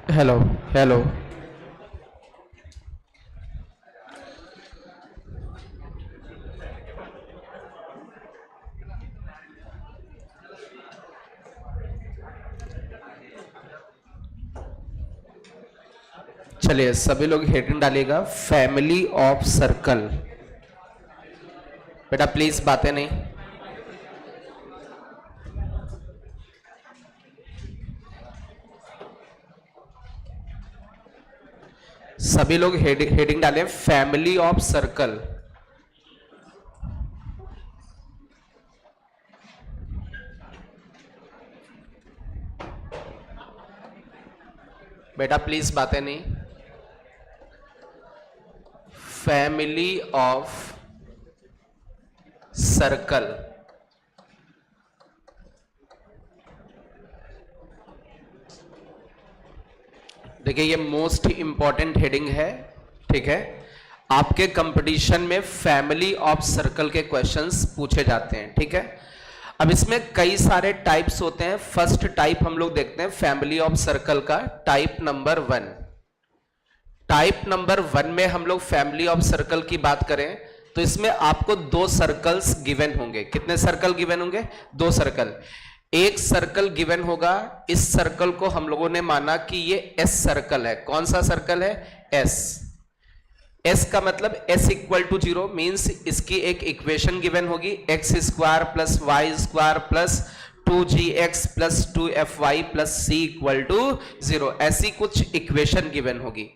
Hello hello. चलिए सभी लोग हेडिंग डालिएगा, फैमिली ऑफ सर्कल। बेटा प्लीज बातें नहीं। सभी लोग हेडिंग डालें, फैमिली ऑफ सर्कल। बेटा प्लीज बातें नहीं। Family of circle. देखिए ये मोस्ट इंपॉर्टेंट हेडिंग है, ठीक है। आपके कंपटीशन में फैमिली ऑफ सर्कल के क्वेश्चंस पूछे जाते हैं, ठीक है। अब इसमें कई सारे टाइप्स होते हैं। फर्स्ट टाइप हम लोग देखते हैं फैमिली ऑफ सर्कल का, टाइप नंबर 1। टाइप नंबर 1 में हम लोग फैमिली ऑफ सर्कल की बात करें तो इसमें आपको 2 सर्कल्स गिवन होंगे। कितने सर्कल गिवन होंगे? 2 सर्कल। एक सर्कल गिवन होगा, इस सर्कल को हम लोगों ने माना कि ये एस सर्कल है। कौन सा सर्कल है? एस। एस का मतलब एस इक्वल टू 0 मीन्स इसकी एक इक्वेशन गिवन होगी, x square plus y square plus 2gx plus 2fy plus c equal to 0। ऐसी कुछ इक्वेशन गिवन होगी।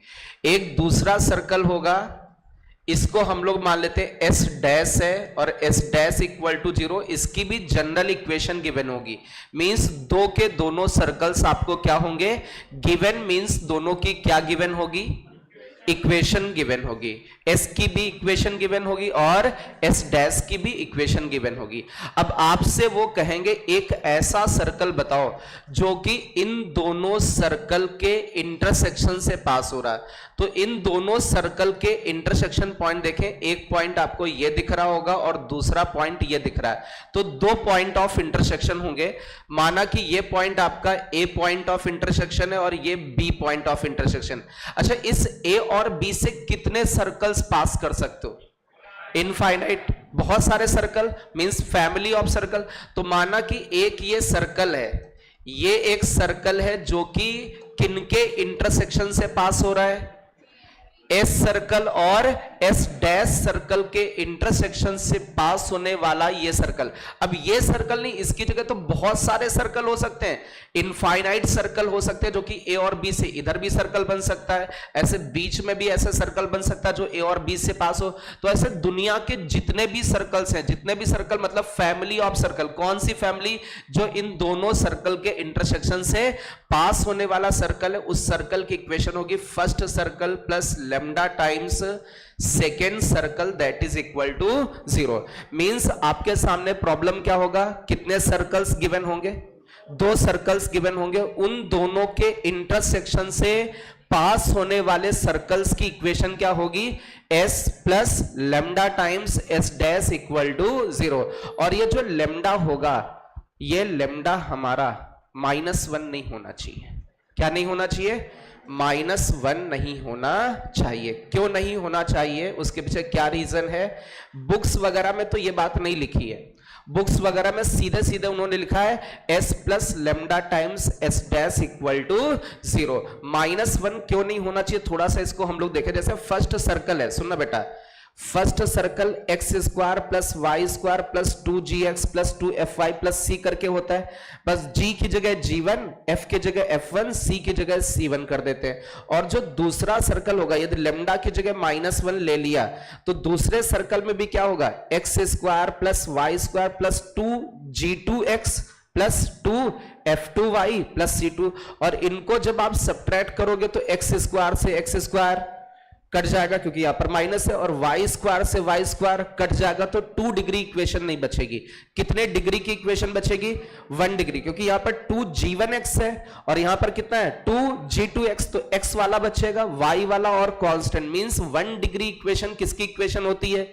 एक दूसरा सर्कल होगा, इसको हम लोग मान लेते हैं एस डैश है और एस डैश इक्वल टू 0। इसकी भी जनरल इक्वेशन गिवन होगी। मींस दो के दोनों सर्कल्स आपको क्या होंगे? गिवन। मींस दोनों की क्या गिवन होगी? इक्वेशन गिवन होगी। एस की भी इक्वेशन गिवन होगी और एस डैश की भी इक्वेशन गिवन होगी। अब आपसे वो कहेंगे एक ऐसा सर्कल बताओ जो कि इन दोनों सर्कल के इंटरसेक्शन से पास हो रहा है। तो इन दोनों सर्कल के इंटरसेक्शन पॉइंट देखें, एक पॉइंट आपको ये दिख रहा होगा और दूसरा पॉइंट ये दिख रहा है। तो 2 पॉइंट ऑफ इंटरसेक्शन होंगे। माना कि ये पॉइंट आपका ए पॉइंट ऑफ इंटरसेक्शन है और ये बी पॉइंट ऑफ इंटरसेक्शन। अच्छा, इस ए और बी से कितने सर्कल्स पास कर सकते हो? इनफाइनाइट, बहुत सारे circle, means family of circle. तो माना कि एक ये सर्कल है, ये एक सर्कल है जो कि किनके इंटरसेक्शन से पास हो रहा है? एस सर्कल और एस डैश सर्कल के इंटरसेक्शन से पास होने वाला ये सर्कल। अब ये सर्कल नहीं, इसकी जगह तो बहुत सारे सर्कल हो सकते हैं। इनफाइनाइट सर्कल हो सकते हैं जो कि ए और बी से इधर भी सर्कल बन सकता है, ऐसे बीच में भी ऐसे सर्कल बन सकता है जो ए और बी से पास हो। तो ऐसे दुनिया के जितने भी सर्कल्स हैं, जितने भी सर्कल मतलब फैमिली ऑफ सर्कल। कौन सी फैमिली? जो इन दोनों सर्कल के इंटरसेक्शन से पास होने वाला सर्कल है, उस सर्कल की इक्वेशन होगी first circle plus lambda times second circle that is equal to 0। Means आपके सामने प्रॉब्लम क्या होगा? कितने सर्कल्स गिवन होंगे? 2 सर्कल्स गिवन होंगे। उन दोनों के इंटरसेक्शन से पास होने वाले सर्कल्स की इक्वेशन क्या होगी? s plus lambda times s dash equal to 0। और ये जो लैम्डा होगा, ये लैम्डा हमारा -1 नहीं होना चाहिए। क्या नहीं होना चाहिए? -1 नहीं होना चाहिए। क्यों नहीं होना चाहिए? उसके पीछे क्या रीजन है? बुक्स वगैरह में तो ये बात नहीं लिखी है। बुक्स वगैरह में सीधे सीधे उन्होंने लिखा है s plus lambda times s dash equal to 0। -1 क्यों नहीं होना चाहिए? थोड़ा सा इसको हम लोग देखें। जैसे फर्स्ट सर्कल है, सुनना बेटा, first circle x square plus y square plus 2gx plus 2fy plus c करके होता है। बस g की जगह g1, f की जगह f1, c की जगह c1 कर देते हैं। और जो दूसरा सर्कल होगा, यदि लैम्डा की जगह -1 ले लिया तो दूसरे सर्कल में भी क्या होगा? X square plus y square plus 2g2x plus 2f2y plus c2। और इनको जब आप सब्ट्रैक्ट करोगे तो एक्स स्क्वायर से एक्स स्क्वायर कट जाएगा क्योंकि यहां पर माइनस है, और वाई स्क्वायर से वाई स्क्वायर कट जाएगा तो 2 डिग्री इक्वेशन नहीं बचेगी। कितने डिग्री की इक्वेशन बचेगी? 1 डिग्री, क्योंकि यहां पर 2g1x है और यहां पर कितना है? 2g2x। तो x वाला बचेगा, y वाला और कांस्टेंट। मींस 1 डिग्री इक्वेशन किसकी इक्वेशन होती है?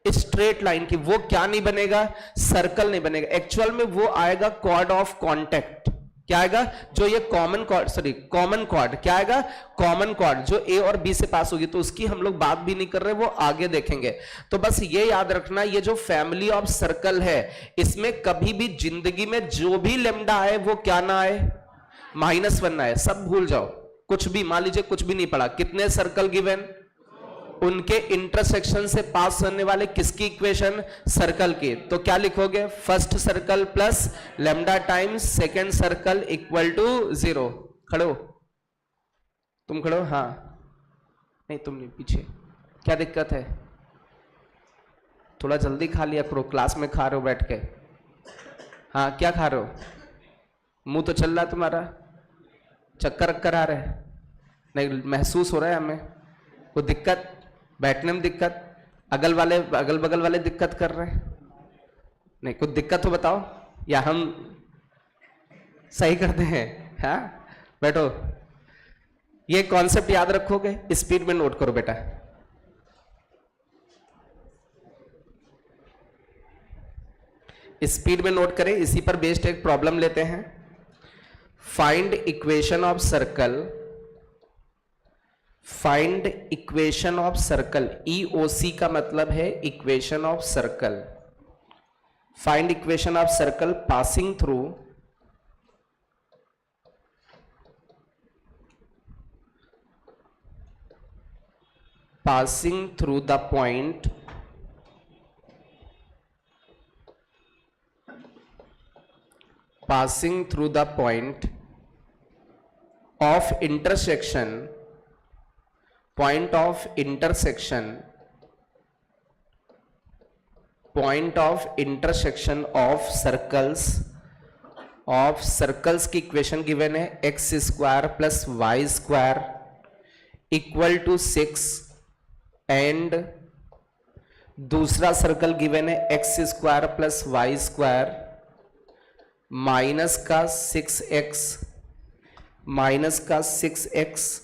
स्ट्रेट लाइन की। वो क्या नहीं बनेगा? सर्कल नहीं बनेगा। एक्चुअल में वो आएगा कॉर्ड ऑफ कॉन्टैक्ट। क्या आएगा? जो ये common chord, sorry common chord, क्या आएगा? कॉमन कॉर्ड जो ए और बी से पास होगी, तो उसकी हम लोग बात भी नहीं कर रहे, वो आगे देखेंगे। तो बस ये याद रखना, ये जो फैमिली ऑफ सर्कल है, इसमें कभी भी जिंदगी में जो भी लेमडा आए वो क्या ना आए? -1 आए। सब भूल जाओ, कुछ भी, मान लीजिए कुछ भी नहीं पढ़ा, कितने सर्कल गिवन, उनके इंटरसेक्शन से पास होने वाले किसकी इक्वेशन? सर्कल की। तो क्या लिखोगे? First circle plus lambda times second circle equal to 0। खड़ो, तुम खड़ो, हाँ नहीं तुम नहीं, पीछे। क्या दिक्कत है? थोड़ा जल्दी खा लिया करो, क्लास में खा रहे हो बैठ के। हाँ क्या खा रहे हो? मुंह तो चल रहा है तुम्हारा, चक्कर अक्कर आ रहे हैं? नहीं महसूस हो रहा है हमें कोई दिक्कत? बैठने में दिक्कत? अगल बगल वाले दिक्कत कर रहे हैं? नहीं, कुछ दिक्कत हो बताओ, या हम सही करते हैं? हाँ बैठो। ये कॉन्सेप्ट याद रखोगे, स्पीड में नोट करो बेटा। स्पीड में नोट करें, इसी पर बेस्ड एक प्रॉब्लम लेते हैं। Find equation of circle, find equation of circle, EOC का मतलब है equation of circle. Find equation of circle passing through the point of intersection, point of intersection of circles की इक्वेशन गिवन है x² plus y² equal to 6, and दूसरा circle given है x² plus y² minus का 6x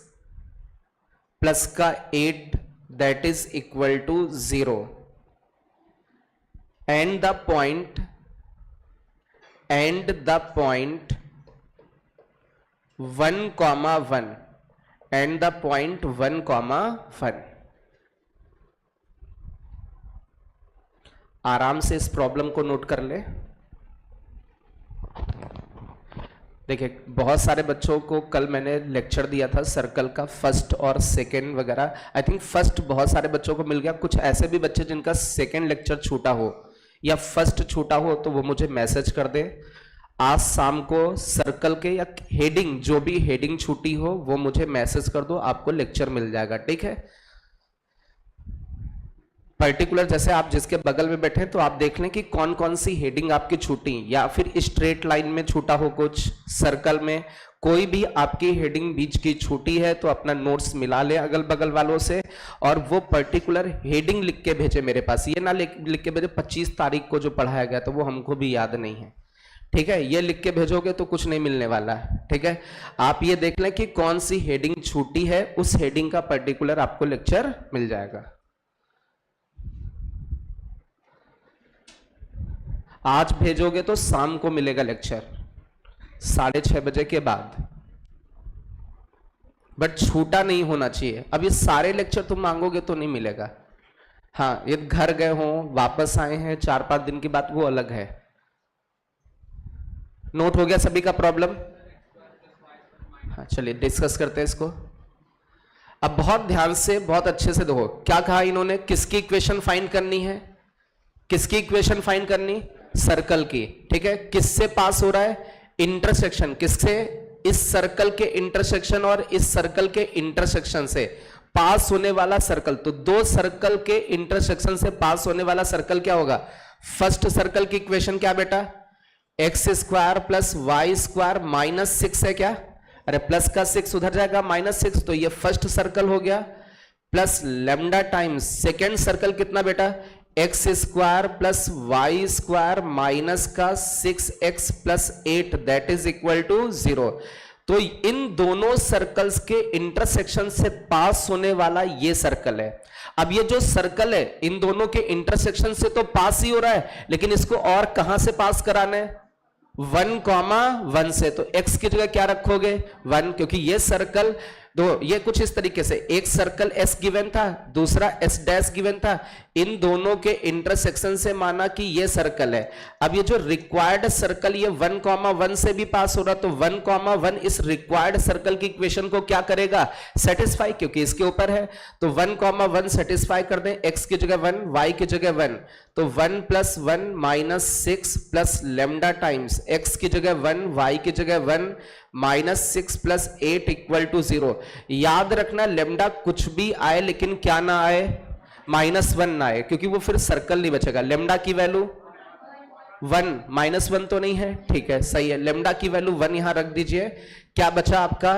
plus का 8 that is equal to 0, and the point 1, 1 and the point 1, 1। आराम से इस problem को नोट कर ले। देखिए बहुत सारे बच्चों को कल मैंने लेक्चर दिया था सर्कल का, फर्स्ट और सेकंड वगैरह। आई थिंक फर्स्ट बहुत सारे बच्चों को मिल गया, कुछ ऐसे भी बच्चे जिनका सेकंड लेक्चर छूटा हो या फर्स्ट छूटा हो तो वो मुझे मैसेज कर दे। आज शाम को सर्कल के या हेडिंग, जो भी हेडिंग छूटी हो वो मुझे मैसेज कर दो, आपको लेक्चर मिल जाएगा, ठीक है। पर्टिकुलर जैसे आप जिसके बगल में बैठे तो आप देख लें कि कौन कौन सी हेडिंग आपकी छूटी, या फिर स्ट्रेट लाइन में छूटा हो कुछ, सर्कल में कोई भी आपकी हेडिंग बीच की छूटी है तो अपना नोट्स मिला ले अगल बगल वालों से, और वो पर्टिकुलर हेडिंग लिख के भेजे मेरे पास। ये ना लिख के भेजे 25 तारीख को जो पढ़ाया गया तो वो हमको भी याद नहीं है, ठीक है। ये लिख के भेजोगे तो कुछ नहीं मिलने वाला है, ठीक है। आप ये देख लें कि कौन सी हेडिंग छूटी है, उस हेडिंग का पर्टिकुलर आपको लेक्चर मिल जाएगा। आज भेजोगे तो शाम को मिलेगा लेक्चर 6:30 बजे के बाद, बट छूटा नहीं होना चाहिए। अब ये सारे लेक्चर तुम मांगोगे तो नहीं मिलेगा। हाँ, ये घर गए हो वापस आए हैं 4-5 दिन की बात, वो अलग है। नोट हो गया सभी का प्रॉब्लम? हाँ चलिए डिस्कस करते हैं इसको। अब बहुत ध्यान से, बहुत अच्छे से देखो क्या कहा इन्होंने, किसकी इक्वेशन फाइंड करनी है, किसकी इक्वेशन फाइंड करनी, सर्कल की, ठीक है। किससे पास हो रहा है, इंटरसेक्शन, किससे, इस सर्कल के इंटरसेक्शन और इस सर्कल के इंटरसेक्शन से पास होने वाला सर्कल। तो दो सर्कल के इंटरसेक्शन से पास होने वाला सर्कल क्या होगा, फर्स्ट सर्कल की इक्वेशन क्या बेटा, x² प्लस y² माइनस 6 है क्या, अरे प्लस का 6 उधर जाएगा -6, तो ये फर्स्ट सर्कल हो गया, plus lambda times second circle कितना बेटा, x² प्लस y² माइनस का 6x plus 8 that is equal to 0। तो इन दोनों सर्कल्स के इंटरसेक्शन से पास होने वाला ये सर्कल है। अब ये जो सर्कल है इन दोनों के इंटरसेक्शन से तो पास ही हो रहा है, लेकिन इसको और कहां से पास कराना है, 1,1 से, तो x की जगह क्या रखोगे 1, क्योंकि ये सर्कल दो, ये कुछ इस तरीके से, एक सर्कल s गिवन था, दूसरा s डैश गिवन था, इन दोनों के इंटरसेक्शन से माना कि ये सर्कल है। अब ये जो रिक्वायर्ड सर्कल ये 1,1 से भी पास हो रहा, तो 1,1 इस रिक्वायर्ड सर्कल की इक्वेशन को क्या करेगा, सेटिस्फाई, क्योंकि इसके ऊपर है। तो 1,1 सेटिस्फाई कर दें, x की जगह 1, y की जगह 1, तो 1 + 1 - 6 प्लस लेमडा टाइम्स x की जगह 1, y की जगह 1 -6 + 8 = 0। याद रखना लेमडा कुछ भी आए लेकिन क्या ना आए, -1 ना आए, क्योंकि वो फिर सर्कल नहीं बचेगा। लेमडा की वैल्यू 1, -1 तो नहीं है, ठीक है, सही है। लेमडा की वैल्यू 1 यहां रख दीजिए। क्या बचा आपका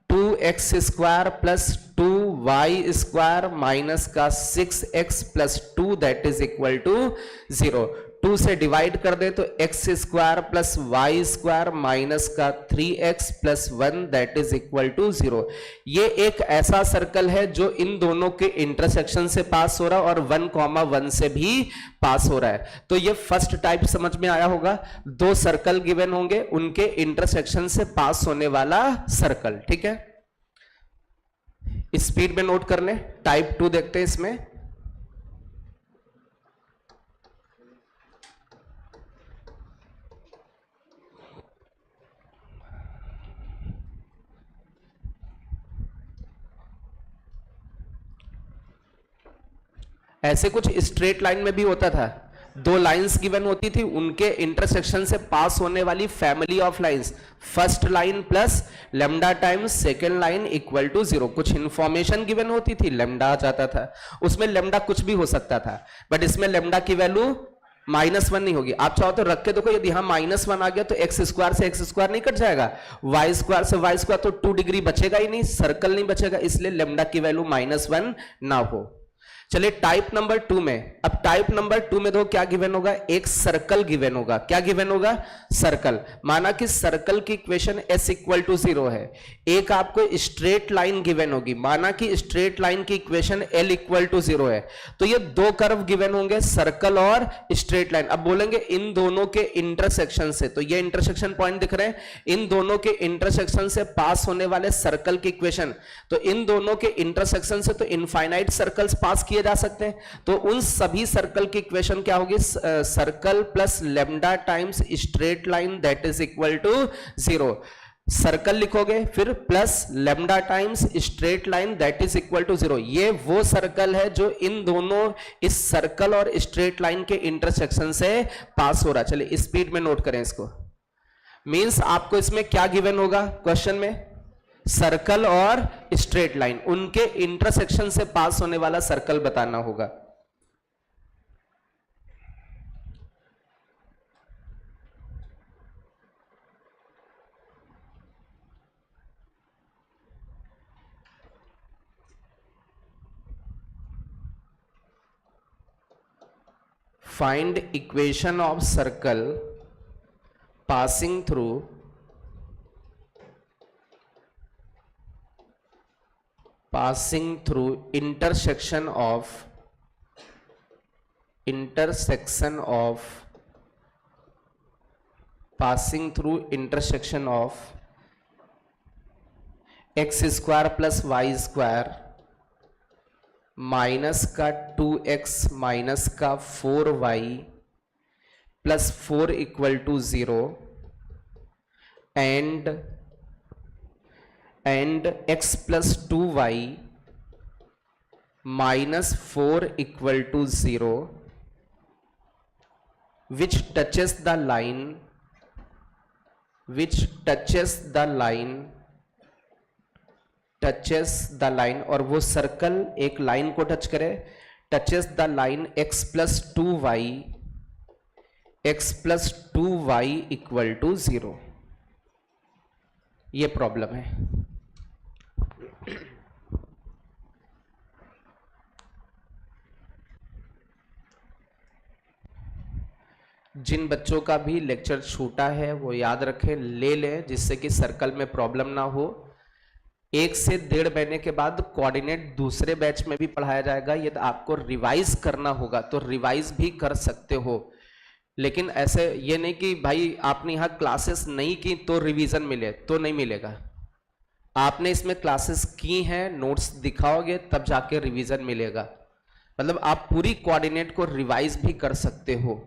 2x² + 2y² माइनस का 6x + 2 that is equal to 0। 2 से डिवाइड कर दे तो x² + y² माइनस का 3x + 1 that is equal to 0। ये एक ऐसा सर्कल है जो इन दोनों के इंटरसेक्शन से पास हो रहा है और 1,1 से भी पास हो रहा है। तो ये फर्स्ट टाइप समझ में आया होगा, दो सर्कल गिवन होंगे, उनके इंटरसेक्शन से पास होने वाला सर्कल, ठीक है। स्पीड में नोट कर लें। टाइप 2 देखते हैं इसमें। ऐसे कुछ स्ट्रेट लाइन में भी होता था, दो लाइंस गिवन होती थी, उनके इंटरसेक्शन से पास होने वाली family of lines, first line plus lambda times second line equal to 0। कुछ इंफॉर्मेशन गिवन होती थी, लेमडा आ जाता था, उसमें लेमडा कुछ भी हो सकता था, बट इसमें लेमडा की वैल्यू -1 नहीं होगी। आप चाहो तो रख के देखो, यदि यहां -1 आ गया तो x² से x² नहीं कट जाएगा, y² से y² तो 2 डिग्री बचेगा ही नहीं, सर्कल नहीं बचेगा, इसलिए लेमडा की वैल्यू -1 ना हो। चलिए टाइप नंबर 2 में। अब टाइप नंबर 2 में तो क्या गिवन होगा, एक सर्कल गिवन होगा। क्या गिवन होगा, सर्कल। माना कि सर्कल की इक्वेशन s = 0 है, एक आपको स्ट्रेट लाइन गिवन होगी, माना कि स्ट्रेट लाइन की इक्वेशन l = 0 है। तो ये दो कर्व गिवन होंगे, सर्कल और स्ट्रेट लाइन। अब बोलेंगे इन दोनों के इंटरसेक्शन से, तो ये इंटरसेक्शन पॉइंट दिख रहे हैं, इन दोनों के इंटरसेक्शन से पास होने वाले सर्कल की इक्वेशन, तो इन दोनों के इंटरसेक्शन से तो इनफाइनाइट सर्कल्स पास किए जा सकते हैं, तो उन सभी सर्कल की इक्वेशन क्या होगी, circle plus lambda times straight line that is equal to 0। Circle लिखोगे फिर plus lambda times straight line that is equal to 0। ये वो सर्कल है जो इन दोनों, इस सर्कल और स्ट्रेट लाइन के इंटरसेक्शन से पास हो रहा है। चलिए स्पीड में नोट करें इसको। मींस आपको इसमें क्या गिवन होगा क्वेश्चन में, सर्कल और स्ट्रेट लाइन, उनके इंटरसेक्शन से पास होने वाला सर्कल बताना होगा। Find equation of circle passing through intersection of passing through intersection of x² + y² minus का 2x माइनस का 4y + 4 = 0 and x + 2y - 4 = 0 which touches the line और वो सर्कल एक लाइन को टच करे, touches the line x + 2y = 0। ये problem है। जिन बच्चों का भी लेक्चर छूटा है वो याद रखें, ले लें, जिससे कि सर्कल में प्रॉब्लम ना हो। 1 से 1.5 महीने के बाद कोऑर्डिनेट दूसरे बैच में भी पढ़ाया जाएगा। यदि आपको रिवाइज करना होगा तो रिवाइज भी कर सकते हो। लेकिन ऐसे ये नहीं कि भाई आपने यहाँ क्लासेस नहीं की तो रिवीजन मिले, तो नहीं मिलेगा। आपने इसमें क्लासेस की हैं, नोट्स दिखाओगे तब जाके रिवीजन मिलेगा। मतलब आप पूरी कोऑर्डिनेट को रिवाइज भी कर सकते हो।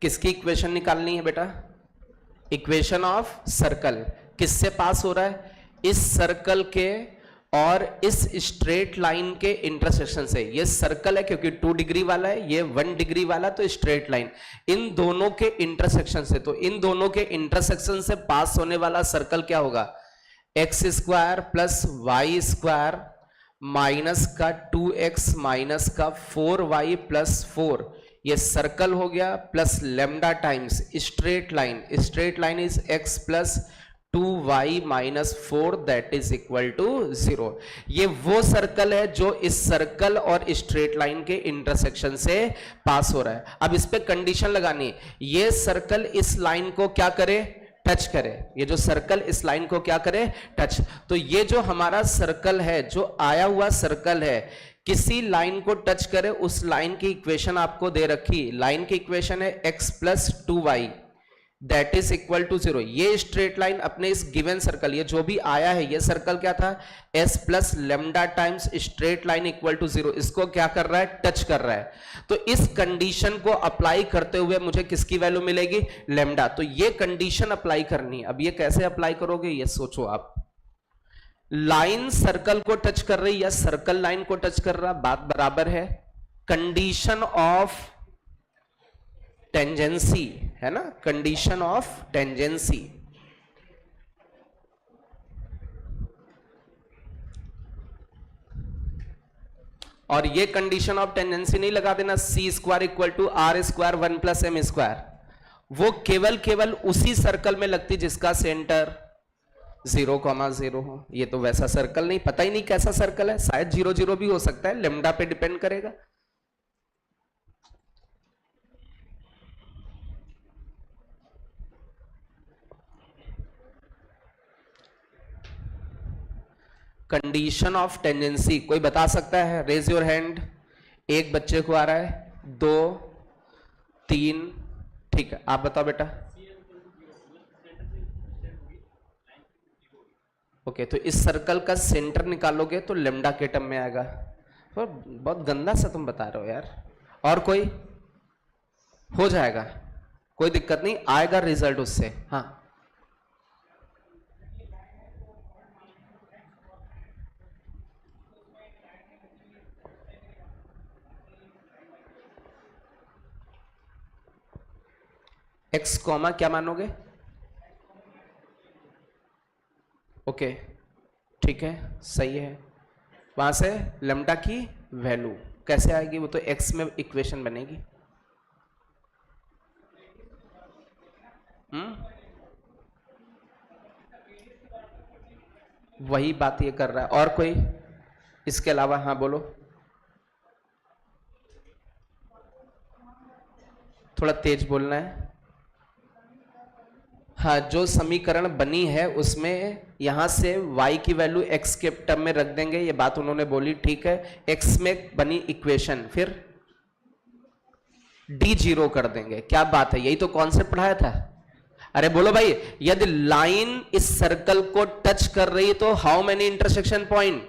किसकी इक्वेशन निकालनी है बेटा? Equation of circle. किससे पास हो रहा है? इस सर्कल के और इस स्ट्रेट लाइन के इंटरसेक्शन से। ये सर्कल है क्योंकि 2 डिग्री वाला है, ये 1 डिग्री वाला, तो स्ट्रेट लाइन इन दोनों के इंटरसेक्शन से। तो इन दोनों के इंटरसेक्शन से पास होने वाला सर्कल क्या होगा? X square plus y square minus का 2x माइनस का 4y प्लस 4, ये सर्कल हो गया, plus lambda times straight line. Straight line is x plus 2y minus 4 that is equal to 0। ये वो सर्कल है जो इस सर्कल और स्ट्रेट लाइन के इंटरसेक्शन से पास हो रहा है। अब इस पे कंडीशन लगानी है, ये सर्कल इस लाइन को क्या करे? टच करे। ये जो सर्कल इस लाइन को क्या करे? टच। तो ये जो हमारा सर्कल है, जो आया हुआ सर्कल है, किसी लाइन को टच करे, उस लाइन की इक्वेशन आपको दे रखी। लाइन की इक्वेशन है x plus 2y that is equal to 0। ये स्ट्रेट लाइन अपने इस गिवन सर्कल, ये जो भी आया है, ये सर्कल क्या था? s plus lambda times straight line equal to 0। इसको क्या कर रहा है? टच कर रहा है। तो इस कंडीशन को अप्लाई करते हुए मुझे किसकी वैल्यू मिलेगी? लेमडा। तो ये कंडीशन अप्लाई करनी है। अब ये कैसे अप्लाई करोगे ये सोचो आप। लाइन सर्कल को टच कर रही या सर्कल लाइन को टच कर रहा, बात बराबर है। कंडीशन ऑफ टेंजेंसी है ना, कंडीशन ऑफ टेंजेंसी। और ये कंडीशन ऑफ टेंजेंसी नहीं लगा देना c square equal to r square 1 plus m square. वो केवल उसी सर्कल में लगती जिसका सेंटर 0,0 हो। ये तो वैसा सर्कल नहीं, पता ही नहीं कैसा सर्कल है, शायद 0 0 भी हो सकता है, लेमडा पे डिपेंड करेगा। कंडीशन ऑफ टेंजेंसी कोई बता सकता है? Raise your hand. एक बच्चे को आ रहा है, 2 3, ठीक है, आप बताओ बेटा। ओके, तो इस सर्कल का सेंटर निकालोगे तो लेमडा के टर्म में आएगा। तो बहुत गंदा सा तुम बता रहे हो यार। और कोई? हो जाएगा, कोई दिक्कत नहीं, आएगा रिजल्ट उससे। हाँ, एक्स कॉमा क्या मानोगे? ओके, ठीक है, सही है। वहां से लेमडा की वैल्यू कैसे आएगी? वो तो एक्स में इक्वेशन बनेगी। वही बात ये कर रहा है। और कोई इसके अलावा? हाँ बोलो, थोड़ा तेज बोलना है। हाँ, जो समीकरण बनी है उसमें यहां से y की वैल्यू x के टर्म में रख देंगे, ये बात उन्होंने बोली, ठीक है। x में बनी इक्वेशन, फिर d 0 कर देंगे। क्या बात है, यही तो कॉन्सेप्ट पढ़ाया था। अरे बोलो भाई, यदि लाइन इस सर्कल को टच कर रही तो हाउ मेनी इंटरसेक्शन पॉइंट?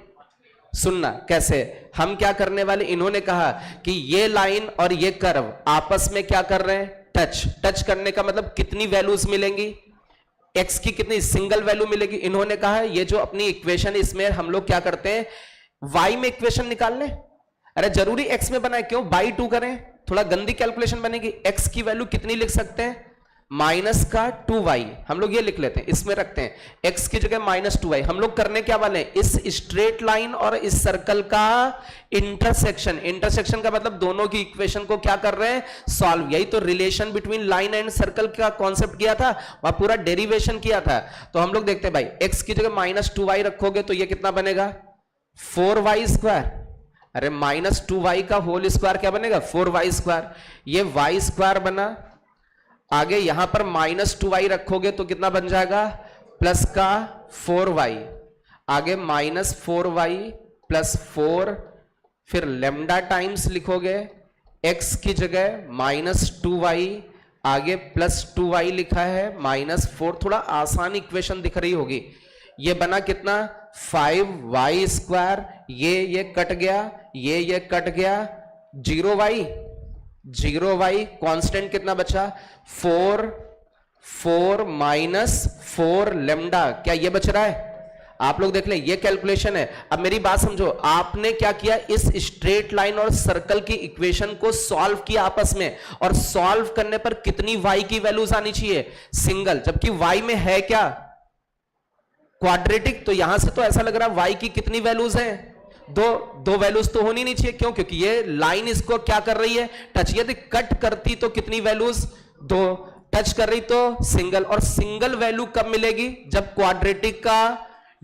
सुनना कैसे, हम क्या करने वाले, इन्होंने कहा कि ये लाइन और ये कर्व आपस में क्या कर रहे हैं? टच करने का मतलब कितनी वैल्यूज मिलेंगी? x की कितनी सिंगल वैल्यू मिलेगी? इन्होंने कहा ये जो अपनी इक्वेशन, इसमें हम लोग क्या करते हैं, y में इक्वेशन निकाल लें। अरे जरूरी x में बनाए, क्यों बाई 2 करें? थोड़ा गंदी कैलकुलेशन बनेगी। x की वैल्यू कितनी लिख सकते हैं? माइनस का 2y हम लोग ये लिख लेते हैं, इसमें रखते हैं x की जगह -2y। हम लोग करने क्या वाले हैं, इस स्ट्रेट लाइन और इस सर्कल का इंटरसेक्शन। इंटरसेक्शन का मतलब दोनों की इक्वेशन को क्या कर रहे हैं, सॉल्व। यही तो relation between line and circle का कॉन्सेप्ट किया था, वह पूरा डेरिवेशन किया था। तो हम लोग देखते हैं भाई, x की जगह -2y रखोगे तो ये कितना बनेगा, 4y²। अरे -2y का होल स्क्वायर क्या बनेगा, 4y²। ये y² बना, आगे यहां पर -2y रखोगे तो कितना बन जाएगा, प्लस का 4y, आगे -4y प्लस 4, फिर लेमडा टाइम्स लिखोगे, x की जगह -2y, आगे +2y लिखा है, -4। थोड़ा आसान इक्वेशन दिख रही होगी। ये बना कितना, 5y²। ये कट गया, ये कट गया, 0y कांस्टेंट कितना बचा, 4 -4 लेमडा, क्या ये बच रहा है। आप लोग देख ले, ये कैलकुलेशन है। अब मेरी बात समझो, आपने क्या किया, इस स्ट्रेट लाइन और सर्कल की इक्वेशन को सॉल्व किया आपस में, और सॉल्व करने पर कितनी y की वैल्यूज आनी चाहिए, सिंगल, जबकि y में है क्या, क्वाड्रेटिक। तो यहां से तो ऐसा लग रहा है y की कितनी वैल्यूज हैं, दो वैल्यूज तो होनी नहीं चाहिए। क्यों, क्योंकि ये लाइन इसको क्या कर रही है, टच। यदि कट करती तो कितनी वैल्यूज, 2, टच कर रही तो सिंगल। और सिंगल वैल्यू कब मिलेगी, जब क्वाड्रेटिक का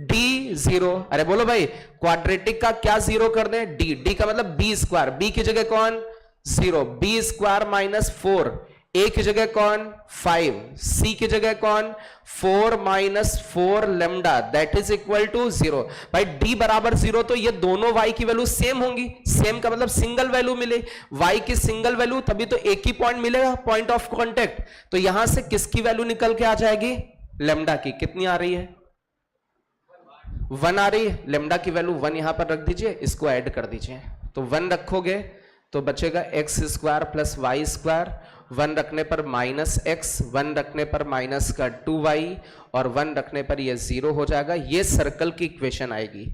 d 0। अरे बोलो भाई, क्वाड्रेटिक का क्या 0 कर दें, d का मतलब b²। b की जगह कौन, 0, b² -4, a की जगह कौन, 5, c की जगह कौन, 4 -4 lambda, that is equal to 0। भाई d बराबर 0 तो ये दोनों y की वैल्यू सेम होंगी। सेम का मतलब सिंगल वैल्यू मिले, y की सिंगल वैल्यू, तभी तो एक ही पॉइंट मिलेगा, पॉइंट ऑफ कांटेक्ट। तो यहां से किसकी वैल्यू निकल के आ जाएगी, लेमडा की। कितनी आ रही है, 1 आ रही है। लेमडा की वैल्यू 1 यहां पर रख दीजिए, इसको ऐड कर दीजिए, तो 1 रखोगे तो बचेगा x² प्लस y²। 1 रखने पर -x, 1 रखने पर माइनस का 2y, और 1 रखने पर ये 0 हो जाएगा। ये सर्कल की इक्वेशन आएगी।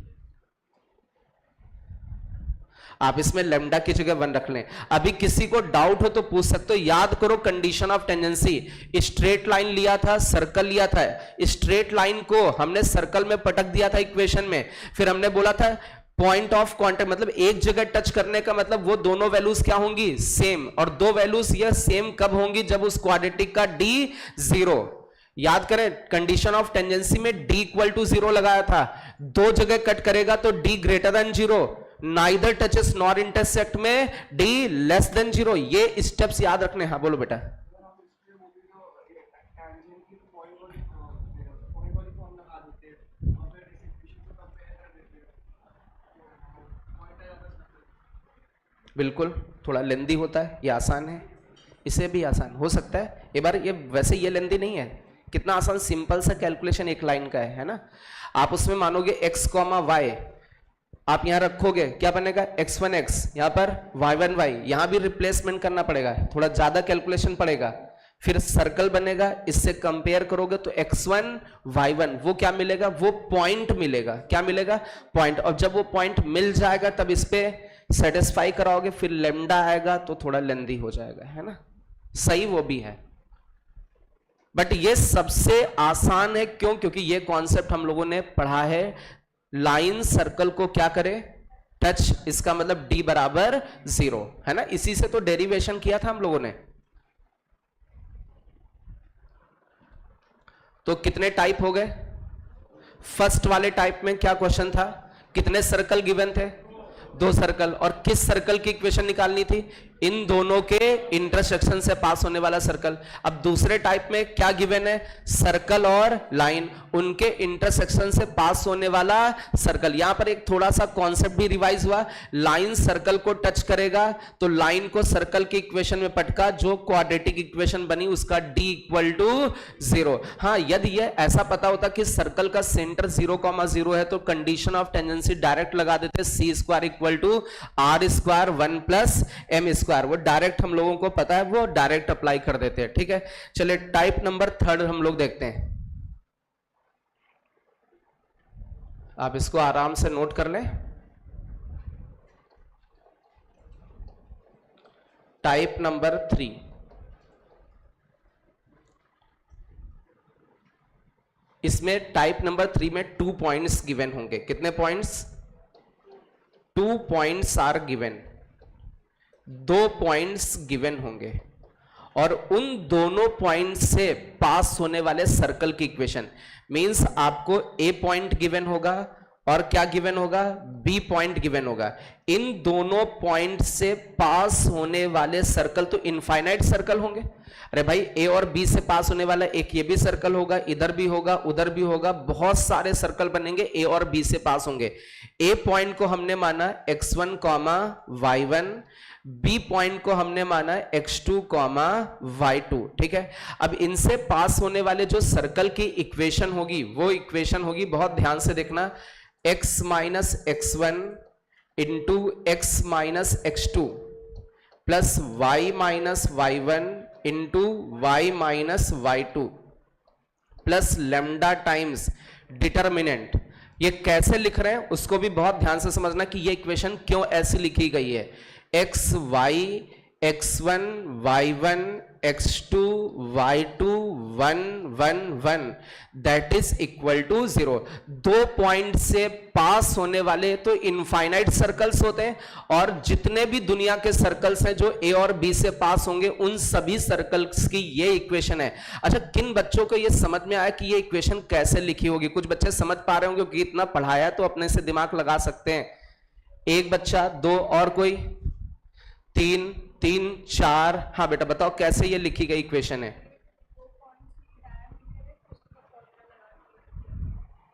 आप इसमें लेमडा की जगह 1 रख लें। अभी किसी को डाउट हो तो पूछ सकते हो, याद करो condition of tangency. Straight line लिया था, सर्कल लिया था, स्ट्रेट लाइन को हमने सर्कल में पटक दिया था इक्वेशन में, फिर हमने बोला था पॉइंट ऑफ कांटेक्ट, मतलब एक जगह टच करने का मतलब वो दोनों वैल्यूज क्या होंगी, सेम। और दो वैल्यूज ये सेम कब होंगी, जब उस क्वाड्रेटिक का d 0। याद करें, कंडीशन ऑफ टेंजेंसी में d = 0 लगाया था। दो जगह कट करेगा तो d > 0, neither touches nor intersect में d < 0। ये स्टेप्स याद रखने। हाँ बोलो बेटा। बिल्कुल, थोड़ा लेंदी होता है, ये आसान है, इसे भी आसान हो सकता है। एक बार ये, वैसे ये लेंदी नहीं है, कितना आसान सिंपल सा कैलकुलेशन एक लाइन का है ना। आप उसमें मानोगे x, y, आप यहां रखोगे, क्या बनेगा, x1x, यहां पर y1y, यहां भी रिप्लेसमेंट करना पड़ेगा, थोड़ा ज्यादा कैलकुलेशन पड़ेगा। फिर सर्कल बनेगा, इससे कंपेयर करोगे तो x1 y1 वो क्या मिलेगा, वो पॉइंट मिलेगा। क्या मिलेगा, पॉइंट। और जब वो पॉइंट मिल जाएगा तब इस पे सेटिस्फाई कराओगे, फिर लेमडा आएगा तो थोड़ा लेंदी हो जाएगा, है ना। सही वो भी है, बट ये सबसे आसान है। क्यों, क्योंकि ये कॉन्सेप्ट हम लोगों ने पढ़ा है, लाइन सर्कल को क्या करे, टच, इसका मतलब d = 0, है ना। इसी से तो डेरिवेशन किया था हम लोगों ने। तो कितने टाइप हो गए, फर्स्ट वाले टाइप में क्या क्वेश्चन था, कितने सर्कल गिवन थे, 2 सर्कल, और किस सर्कल की इक्वेशन निकालनी थी, इन दोनों के इंटरसेक्शन से पास होने वाला सर्कल। अब दूसरे टाइप में क्या गिवन है, सर्कल और लाइन, उनके इंटरसेक्शन से पास होने वाला सर्कल। यहां पर एक थोड़ा सा कॉन्सेप्ट भी रिवाइज हुआ, लाइन सर्कल को टच करेगा तो लाइन को सर्कल की इक्वेशन में पटका, जो क्वाड्रेटिक इक्वेशन बनी उसका d = 0। हाँ, यदि ये ऐसा पता होता कि सर्कल का सेंटर 0,0 है तो कंडीशन ऑफ टेंजेंसी डायरेक्ट लगा देते, c² = r² 1 + m²। वो डायरेक्ट हम लोगों को पता है, वो डायरेक्ट अप्लाई कर देते हैं। ठीक है, चलिए टाइप नंबर 3 हम लोग देखते हैं। आप इसको आराम से नोट कर लें। टाइप नंबर 3, इसमें टाइप नंबर 3 में 2 पॉइंट्स गिवन होंगे। कितने points? 2 points are given, 2 points given होंगे और उन दोनों पॉइंट से पास होने वाले सर्कल की इक्वेशन, मींस आपको ए पॉइंट गिवन होगा और क्या गिवन होगा? बी पॉइंट गिवन होगा। इन दोनों पॉइंट से पास होने वाले सर्कल तो इनफाइनाइट सर्कल होंगे। अरे भाई, ए और बी से पास होने वाला एक ये भी सर्कल होगा, इधर भी होगा, उधर भी होगा, बहुत सारे सर्कल बनेंगे, ए और बी से पास होंगे। ए पॉइंट को हमने माना x1, y1, बी पॉइंट को हमने माना x2, y2। ठीक है, अब इनसे पास होने वाले जो सर्कल की इक्वेशन होगी, वो इक्वेशन होगी, बहुत ध्यान से देखना, x minus x1 into x minus x2 plus y minus y1 into y minus y2 plus lambda times determinant. ये कैसे लिख रहे हैं उसको भी बहुत ध्यान से समझना कि ये इक्वेशन क्यों ऐसी लिखी गई है। X y x1 y1 x2 y2 1 1 1 that is equal to 0। 2 point से पास होने वाले तो इनफाइनाइट सर्कल्स होते हैं और जितने भी दुनिया के सर्कल्स हैं जो ए और बी से पास होंगे उन सभी सर्कल्स की ये इक्वेशन है। अच्छा, किन बच्चों को ये समझ में आया कि ये इक्वेशन कैसे लिखी होगी? कुछ बच्चे समझ पा रहे होंगे क्योंकि इतना पढ़ाया तो अपने से दिमाग लगा सकते हैं। एक बच्चा, 2 और कोई, 3 3 4। हाँ बेटा बताओ कैसे ये लिखी गई इक्वेशन है।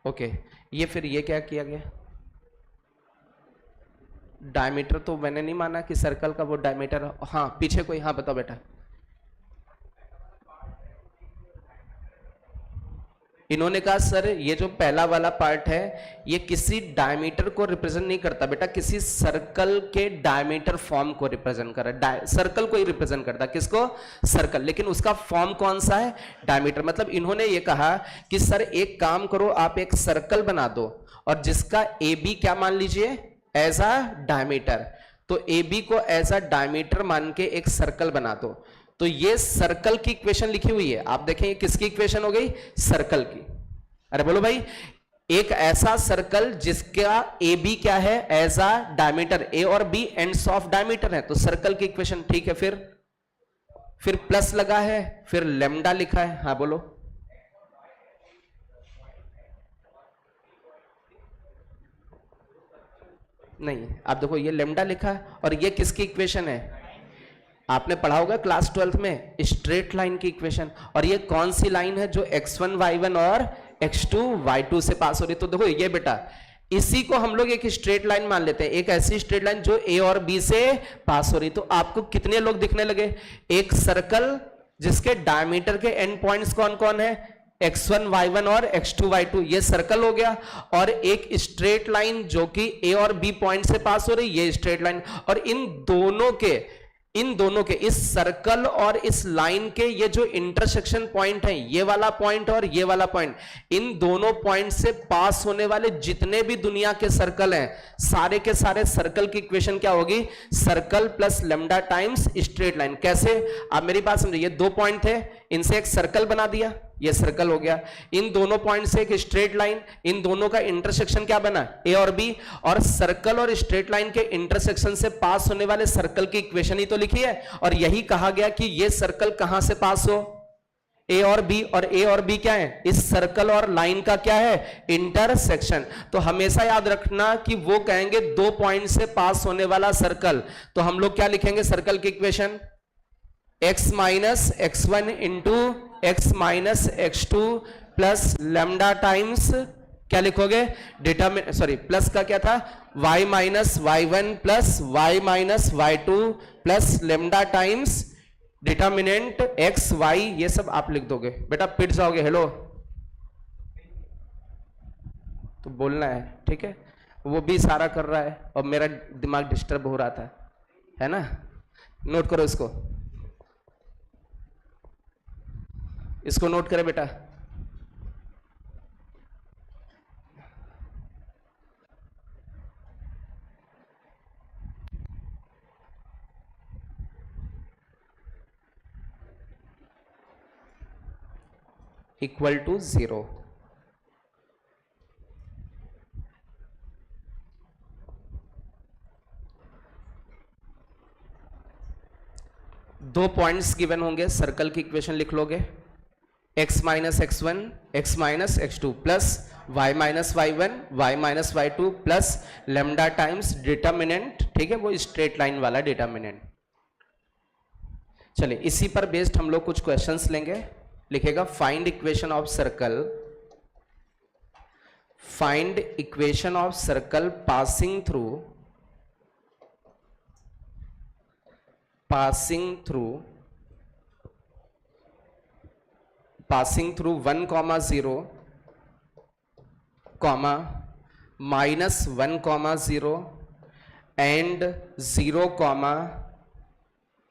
ओके, ये फिर ये क्या किया गया? डायमीटर तो मैंने नहीं माना कि सर्कल का वो डायमीटर। हाँ पीछे कोई, हाँ बताओ बेटा। इन्होंने कहा सर ये जो पहला वाला पार्ट है ये किसी डायमीटर को रिप्रेजेंट नहीं करता बेटा, किसी सर्कल के डायमीटर फॉर्म को रिप्रेजेंट कर रहा है। सर्कल को ही रिप्रेजेंट करता है, किसको? सर्कल, लेकिन उसका फॉर्म कौन सा है? डायमीटर। मतलब इन्होंने ये कहा कि सर एक काम करो, आप एक सर्कल बना दो और जिसका ए बी क्या मान लीजिए? As a diameter. तो ए बी को एज अ डायमीटर मान के एक सर्कल बना दो। तो ये सर्कल की इक्वेशन लिखी हुई है। आप देखें ये किसकी इक्वेशन हो गई? सर्कल की। अरे बोलो भाई, एक ऐसा सर्कल जिसका ए बी क्या है? As a diameter. ए और बी एंड्स ऑफ डायमीटर है, तो सर्कल की इक्वेशन। ठीक है, फिर प्लस लगा है, फिर लेमडा लिखा है। हाँ बोलो। नहीं, आप देखो ये लेमडा लिखा है और ये किसकी इक्वेशन है? आपने पढ़ा होगा क्लास 12th में, स्ट्रेट लाइन की इक्वेशन। और ये कौन सी लाइन है जो x1 y1 और x2 y2 से पास हो रही है? तो देखो ये बेटा, इसी को हम लोग एक स्ट्रेट लाइन मान लेते हैं, एक ऐसी स्ट्रेट लाइन जो a और b से पास हो रही। तो आपको कितने लोग दिखने लगे? एक सर्कल जिसके डायमीटर के एंड पॉइंट्स कौन कौन है? x1 y1 और x2 y2, ये सर्कल हो गया। और एक स्ट्रेट लाइन जो कि a और b पॉइंट से पास हो रही, ये स्ट्रेट लाइन। और इन दोनों के इस सर्कल और इस लाइन के ये जो इंटरसेक्शन पॉइंट है, ये वाला पॉइंट और ये वाला पॉइंट, इन दोनों पॉइंट से पास होने वाले जितने भी दुनिया के सर्कल हैं, सारे के सारे सर्कल की इक्वेशन क्या होगी? Circle plus lambda times straight line. कैसे? आप मेरी बात समझिए, ये 2 पॉइंट थे, इनसे एक सर्कल बना दिया, ये सर्कल हो गया। इन दोनों पॉइंट से एक स्ट्रेट लाइन, इन दोनों का इंटरसेक्शन क्या बना? ए और बी। और सर्कल और स्ट्रेट लाइन के इंटरसेक्शन से पास होने वाले सर्कल की इक्वेशन ही तो लिखी है। और यही कहा गया कि ये सर्कल कहां से पास हो? ए और बी। और ए और बी क्या है? इस सर्कल और लाइन का क्या है? इंटरसेक्शन। तो हमेशा याद रखना कि वो कहेंगे 2 पॉइंट से पास होने वाला सर्कल, तो हम लोग क्या लिखेंगे सर्कल की equation? x minus x1 into x minus x2 plus lambda times क्या लिखोगे? प्लस का क्या था? y minus y1 plus y minus y2 plus lambda times determinant x y, ये सब आप लिख दोगे बेटा। पिट जाओगे। हेलो तो बोलना है, ठीक है? वो भी इशारा कर रहा है और मेरा दिमाग डिस्टर्ब हो रहा था, है ना? नोट करो इसको नोट करें बेटा। Equal to 0। दो पॉइंट्स गिवन होंगे, सर्कल की इक्वेशन लिख लोगे, x minus x one x minus x two plus y minus y one y minus y two plus lambda times determinant, ठीक है, वो स्ट्रेट लाइन वाला डिटर्मिनेंट। चलिए इसी पर बेस्ड हम लोग कुछ क्वेश्चंस लेंगे। लिखेगा find equation of circle, find equation of circle passing through 1, 0, -1, 0 and 0,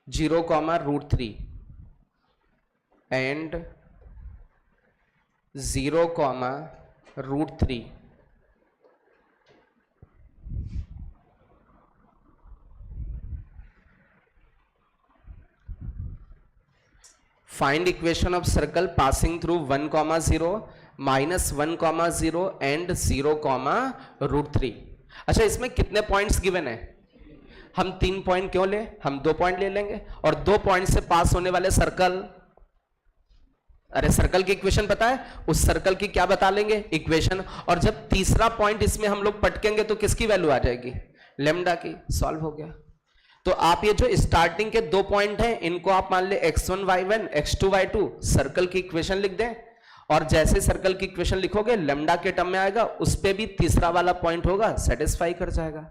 0, √3 and 0, √3। Find equation of circle passing through 1, 0, -1, 0 and 0, √3। अच्छा इसमें कितने पॉइंट्स गिवन है? हम 3 पॉइंट क्यों ले, हम 2 पॉइंट ले लेंगे। और 2 पॉइंट से पास होने वाले सर्कल, अरे सर्कल की इक्वेशन पता है, उस सर्कल की क्या बता लेंगे, इक्वेशन। और जब तीसरा पॉइंट इसमें हम लोग पटकेंगे तो किसकी वैल्यू आ जाएगी, लेमडा की। सॉल्व हो गया। तो आप ये जो स्टार्टिंग के 2 पॉइंट हैं इनको आप मान ले x1 y1 x2 y2 circle की इक्वेशन लिख दें, और जैसे सर्कल की इक्वेशन लिखोगे लेमडा के टर्म में आएगा, उस पे भी तीसरा वाला पॉइंट होगा, सेटिस्फाई कर जाएगा।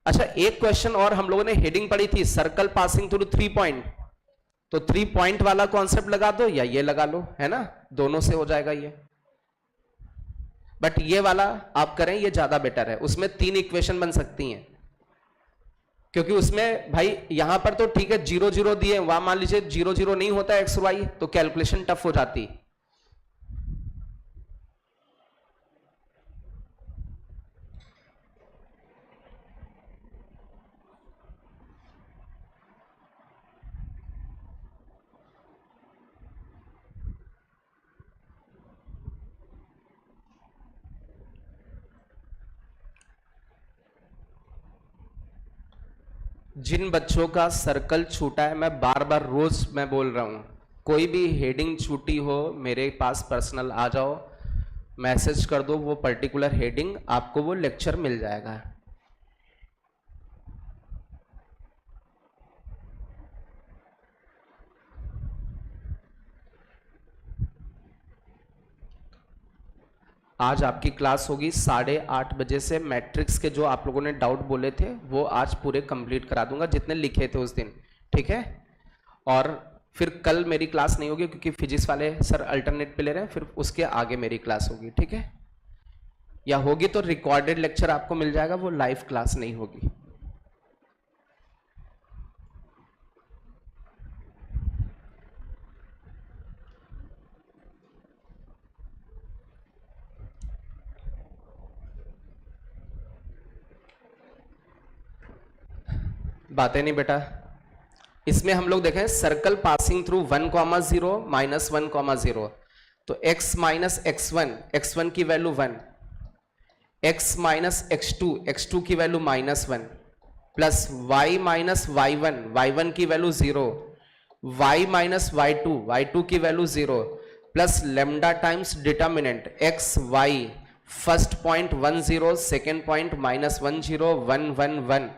अच्छा एक क्वेश्चन और हम लोगों ने हेडिंग पढ़ी थी, सर्कल पासिंग थ्रू 3 पॉइंट, तो 3 पॉइंट वाला कॉन्सेप्ट लगा दो या ये लगा लो, है ना, दोनों से हो जाएगा ये। बट ये वाला आप करें, ये ज्यादा बेटर है, उसमें 3 इक्वेशन बन सकती हैं, क्योंकि उसमें भाई यहां पर तो ठीक है 0, 0 दिए, वहां मान लीजिए 0, 0 नहीं होता एक्स वाई, तो कैलकुलेशन टफ हो जाती। जिन बच्चों का सर्कल छूटा है, मैं बार बार रोज मैं बोल रहा हूं, कोई भी हेडिंग छूटी हो मेरे पास पर्सनल आ जाओ, मैसेज कर दो, वो पर्टिकुलर हेडिंग आपको वो लेक्चर मिल जाएगा। आज आपकी क्लास होगी 8:30 बजे से। मैट्रिक्स के जो आप लोगों ने डाउट बोले थे वो आज पूरे कंप्लीट करा दूंगा, जितने लिखे थे उस दिन, ठीक है। और फिर कल मेरी क्लास नहीं होगी क्योंकि फिजिक्स वाले सर अल्टरनेट पे ले रहे हैं, फिर उसके आगे मेरी क्लास होगी, ठीक है। या होगी तो रिकॉर्डेड लेक्चर आपको मिल जाएगा, वो लाइव क्लास नहीं होगी। बातें नहीं बेटा। इसमें हम लोग देखें सर्कल पासिंग थ्रू 1, 0 -1, 0, तो x माइनस x1 की वैल्यू 1, x माइनस x2 की value -1, plus y minus y1 की वैल्यू 0, y माइनस y2 की value 0, plus lambda times determinant x y, first point 1, 0, second point -1, 0, 1, 1, 1,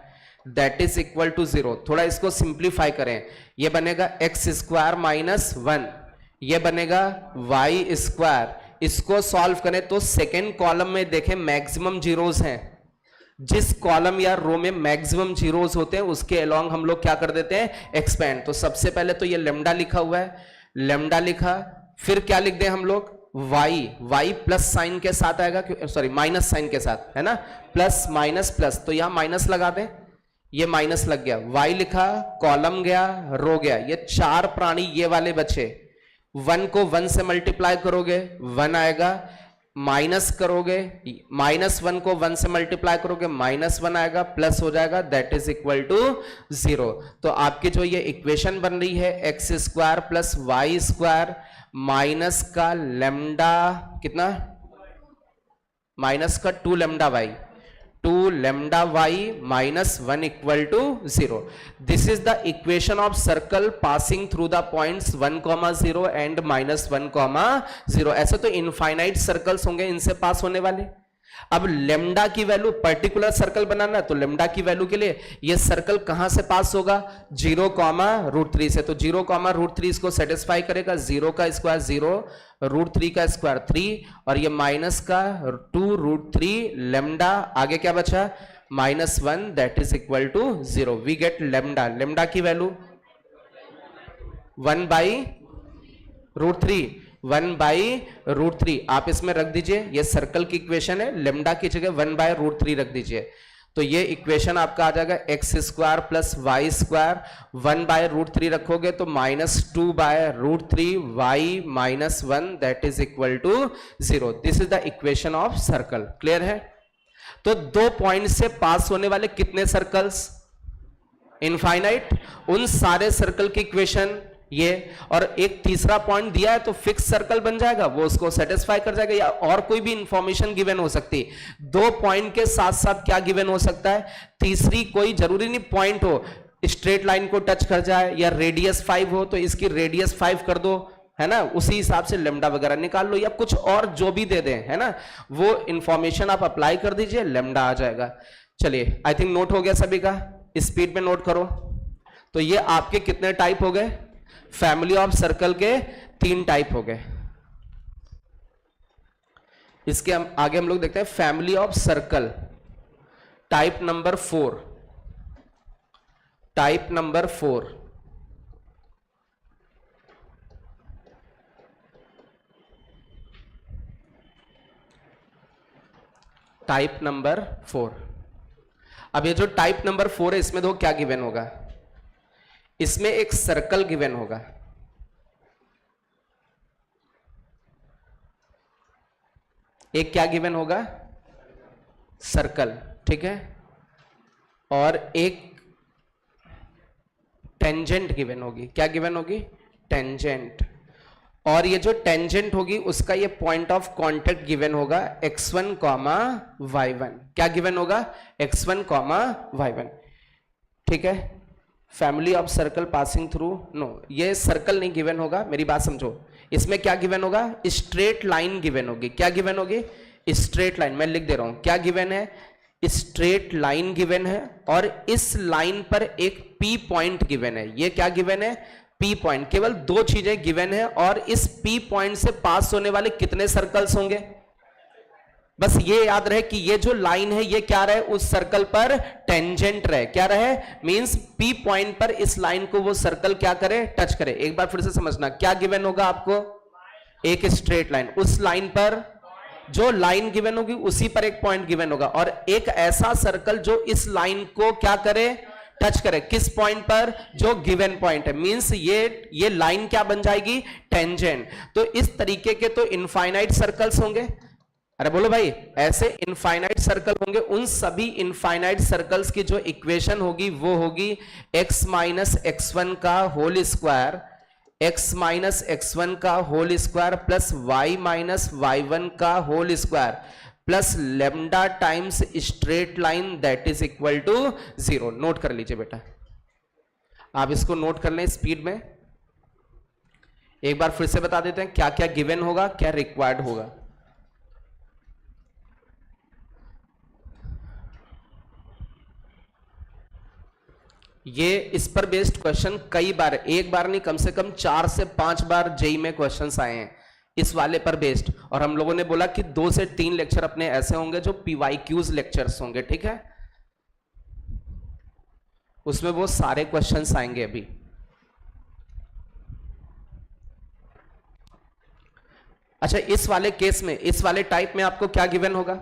that is equal to 0। थोड़ा इसको simplify करें, ये बनेगा x square -1, ये बनेगा y स्क्वायर। इसको सॉल्व करें तो सेकेंड कॉलम में देखें मैक्सिमम जीरोस हैं, जिस कॉलम या रो में मैक्सिमम जीरोस होते हैं उसके अलोंग हम लोग क्या कर देते हैं, एक्सपेंड। तो सबसे पहले तो ये लेमडा लिखा हुआ है, लेमडा लिखा, फिर क्या लिख दें हम लोग, y प्लस साइन के साथ आएगा, सॉरी माइनस साइन के साथ, है ना, प्लस माइनस प्लस, तो यहां माइनस लगा दें, ये माइनस लग गया, y लिखा, कॉलम गया, रो गया, ये 4 प्राणी ये वाले बचे। 1 को 1 से मल्टीप्लाई करोगे 1 आएगा, माइनस करोगे, -1 को 1 से मल्टीप्लाई करोगे -1 आएगा, प्लस हो जाएगा, दैट इज इक्वल टू 0। तो आपकी जो ये इक्वेशन बन रही है x square plus y square minus का लेमडा कितना, माइनस का 2 lambda y, 2 lambda y minus 1 equal to 0. This is the equation of circle passing through the points 1, 0 and minus 1, 0. ऐसे तो इनफाइनाइट सर्कल्स होंगे इनसे पास होने वाले. अब लेमडा की वैल्यू, पर्टिकुलर सर्कल बनाना है तो लेमडा की वैल्यू के लिए ये सर्कल कहां से पास होगा, 0, √3 से. तो 0, √3 इसको सेटिस्फाई करेगा. 0 का स्क्वायर 0, √3 का स्क्वायर 3 और ये माइनस का 2 √3 लेमडा. आगे क्या बचा, -1 that is equal to 0. We get lambda. Lambda की वैल्यू 1/√3. 1/√3 आप इसमें रख दीजिए. ये सर्कल की इक्वेशन है. लेमडा की जगह 1/√3 रख दीजिए. तो ये इक्वेशन आपका आ जाएगा x² प्लस वाई स्क्वायर. 1/√3 रखोगे तो -2/√3 y minus 1 that is equal to 0. This is the equation of circle. Clear है. तो 2 पॉइंट से पास होने वाले कितने सर्कल्स, इनफाइनाइट. उन सारे सर्कल की इक्वेशन ये, और एक तीसरा पॉइंट दिया है तो फिक्स सर्कल बन जाएगा, वो उसको सेटिस्फाई कर जाएगा. या और कोई भी इंफॉर्मेशन गिवन हो सकती है. 2 पॉइंट के साथ साथ क्या गिवन हो सकता है, तीसरी कोई जरूरी नहीं पॉइंट हो, स्ट्रेट लाइन को टच कर जाए या रेडियस 5 हो तो इसकी रेडियस 5 कर दो, है ना. उसी हिसाब से लेमडा वगैरह निकाल लो या कुछ और जो भी दे दें, है ना, वो इंफॉर्मेशन आप अप्लाई कर दीजिए, लेमडा आ जाएगा. चलिए, आई थिंक नोट हो गया सभी का. स्पीड में नोट करो. तो ये आपके कितने टाइप हो गए, फैमिली ऑफ सर्कल के 3 टाइप हो गए. इसके आगे हम लोग देखते हैं family of circle type number 4. Type number 4, type number 4. अब ये जो टाइप नंबर 4 है इसमें देखो क्या गिवन होगा. इसमें एक सर्कल गिवन होगा. एक क्या गिवन होगा, सर्कल. ठीक है. और एक टेंजेंट गिवन होगी. क्या गिवन होगी, टेंजेंट. और ये जो टेंजेंट होगी उसका ये पॉइंट ऑफ कांटेक्ट गिवन होगा x1, y1. क्या गिवन होगा, x1, y1. ठीक है. Family of circle passing through, no, ये सर्कल नहीं गिवन होगा, मेरी बात समझो. इसमें क्या गिवन होगा, स्ट्रेट लाइन गिवन होगी. क्या गिवन होगी, स्ट्रेट लाइन. मैं लिख दे रहा हूं क्या गिवन है, स्ट्रेट लाइन गिवन है. और इस लाइन पर एक P पॉइंट गिवन है. ये क्या गिवन है, P पॉइंट. केवल 2 चीजें गिवन है. और इस P पॉइंट से पास होने वाले कितने सर्कल्स होंगे, बस ये याद रहे कि ये जो लाइन है ये क्या रहे, उस सर्कल पर टेंजेंट रहे. क्या रहे, मींस P पॉइंट पर इस लाइन को वो सर्कल क्या करे, टच करे. एक बार फिर से समझना, क्या गिवन होगा आपको, एक स्ट्रेट लाइन. उस लाइन पर जो लाइन गिवन होगी उसी पर एक पॉइंट गिवन होगा. और एक ऐसा सर्कल जो इस लाइन को क्या करे, टच करे. किस पॉइंट पर, जो गिवन पॉइंट है. मींस ये लाइन क्या बन जाएगी, टेंजेंट. तो इस तरीके के तो इनफाइनाइट सर्कल्स होंगे. अरे बोलो भाई, ऐसे इनफाइनाइट सर्कल होंगे. उन सभी इनफाइनाइट सर्कल्स की जो इक्वेशन होगी वो होगी x माइनस x1 का whole square, x minus x1 का whole square plus y minus y1 का whole square plus lambda times straight line that is equal to 0. Note कर लीजिए बेटा, आप इसको नोट कर लें स्पीड में. एक बार फिर से बता देते हैं क्या क्या गिवन होगा, क्या रिक्वायर्ड होगा. ये इस पर बेस्ड क्वेश्चन कई बार, एक बार नहीं, कम से कम 4 से 5 बार जेई में क्वेश्चंस आए हैं इस वाले पर बेस्ड. और हम लोगों ने बोला कि 2 से 3 लेक्चर अपने ऐसे होंगे जो पीवाईक्यूज लेक्चर्स होंगे. ठीक है, उसमें वो सारे क्वेश्चंस आएंगे अभी. अच्छा, इस वाले केस में, इस वाले टाइप में आपको क्या गिवन होगा,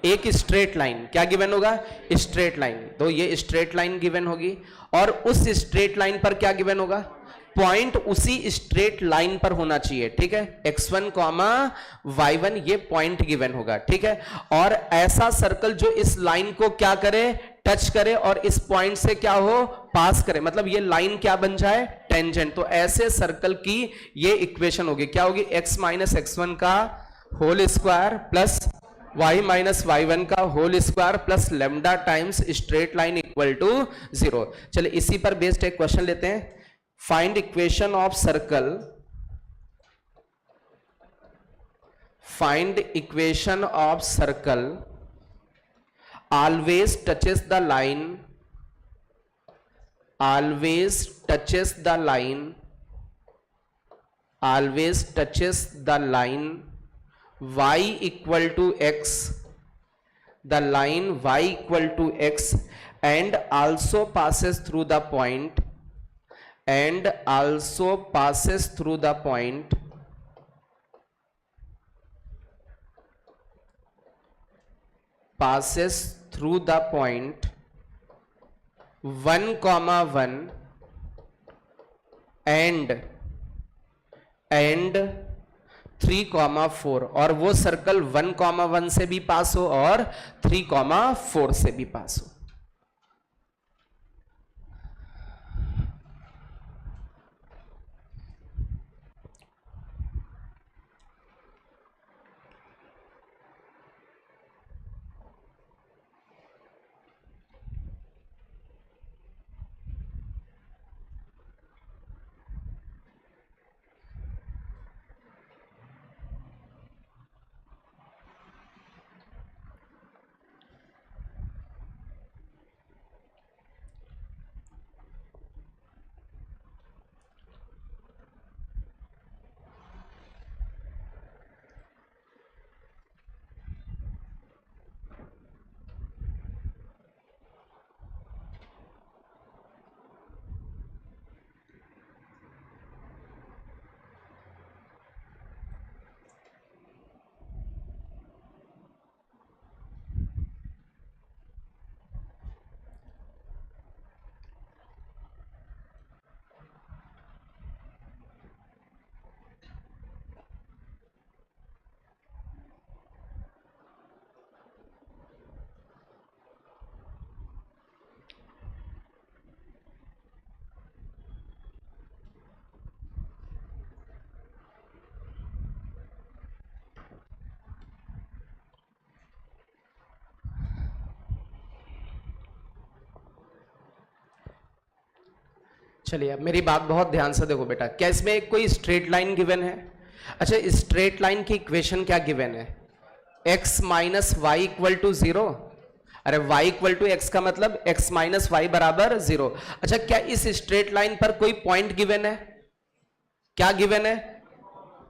एक स्ट्रेट लाइन. क्या गिवन होगा, स्ट्रेट लाइन. तो ये स्ट्रेट लाइन गिवन होगी. और उस स्ट्रेट लाइन पर क्या गिवन होगा, पॉइंट उसी स्ट्रेट लाइन पर होना चाहिए. ठीक है, x1, y1 ये पॉइंट गिवन होगा. ठीक है. और ऐसा सर्कल जो इस लाइन को क्या करे, टच करे और इस पॉइंट से क्या हो, पास करे. मतलब ये लाइन क्या बन जाए, टेंजेंट. तो ऐसे सर्कल की ये इक्वेशन होगी. क्या होगी, x माइनस x1 का whole square plus y minus y1 का whole square plus lambda times straight line equal to 0। चलिए इसी पर बेस्ड एक क्वेश्चन लेते हैं। Find equation of circle, find equation of circle always touches the line, always touches the line, always touches the line y equal to x, the line y equal to x, and also passes through the point, and also passes through the point, passes through the point 1, 1 and 3, 4, और वो circle 1, 1 से भी पास हो और 3, 4 से भी पास हो। चलिए अब मेरी बात बहुत ध्यान से देखो बेटा, क्या इसमें एक कोई स्ट्रेट लाइन गिवन है? अच्छा, स्ट्रेट लाइन की इक्वेशन क्या गिवन है? x minus y equal to 0। अरे y इक्वल टू एक्स का मतलब x माइनस वाई बराबर 0। अच्छा, क्या इस स्ट्रेट लाइन पर कोई पॉइंट गिवन है? क्या गिवन है?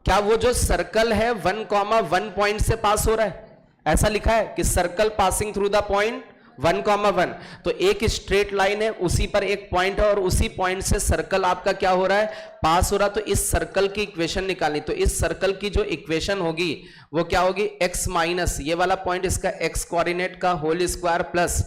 क्या वो जो सर्कल है 1, 1 पॉइंट से पास हो रहा है? ऐसा लिखा है कि circle passing through the point 1, 1। तो एक स्ट्रेट लाइन है, उसी पर एक पॉइंट है और उसी पॉइंट से सर्कल आपका क्या हो रहा है? पास हो रहा है। तो इस सर्कल की इक्वेशन निकालनी, तो इस सर्कल की जो इक्वेशन होगी वो क्या होगी? x माइनस ये वाला पॉइंट इसका x कोऑर्डिनेट का whole square plus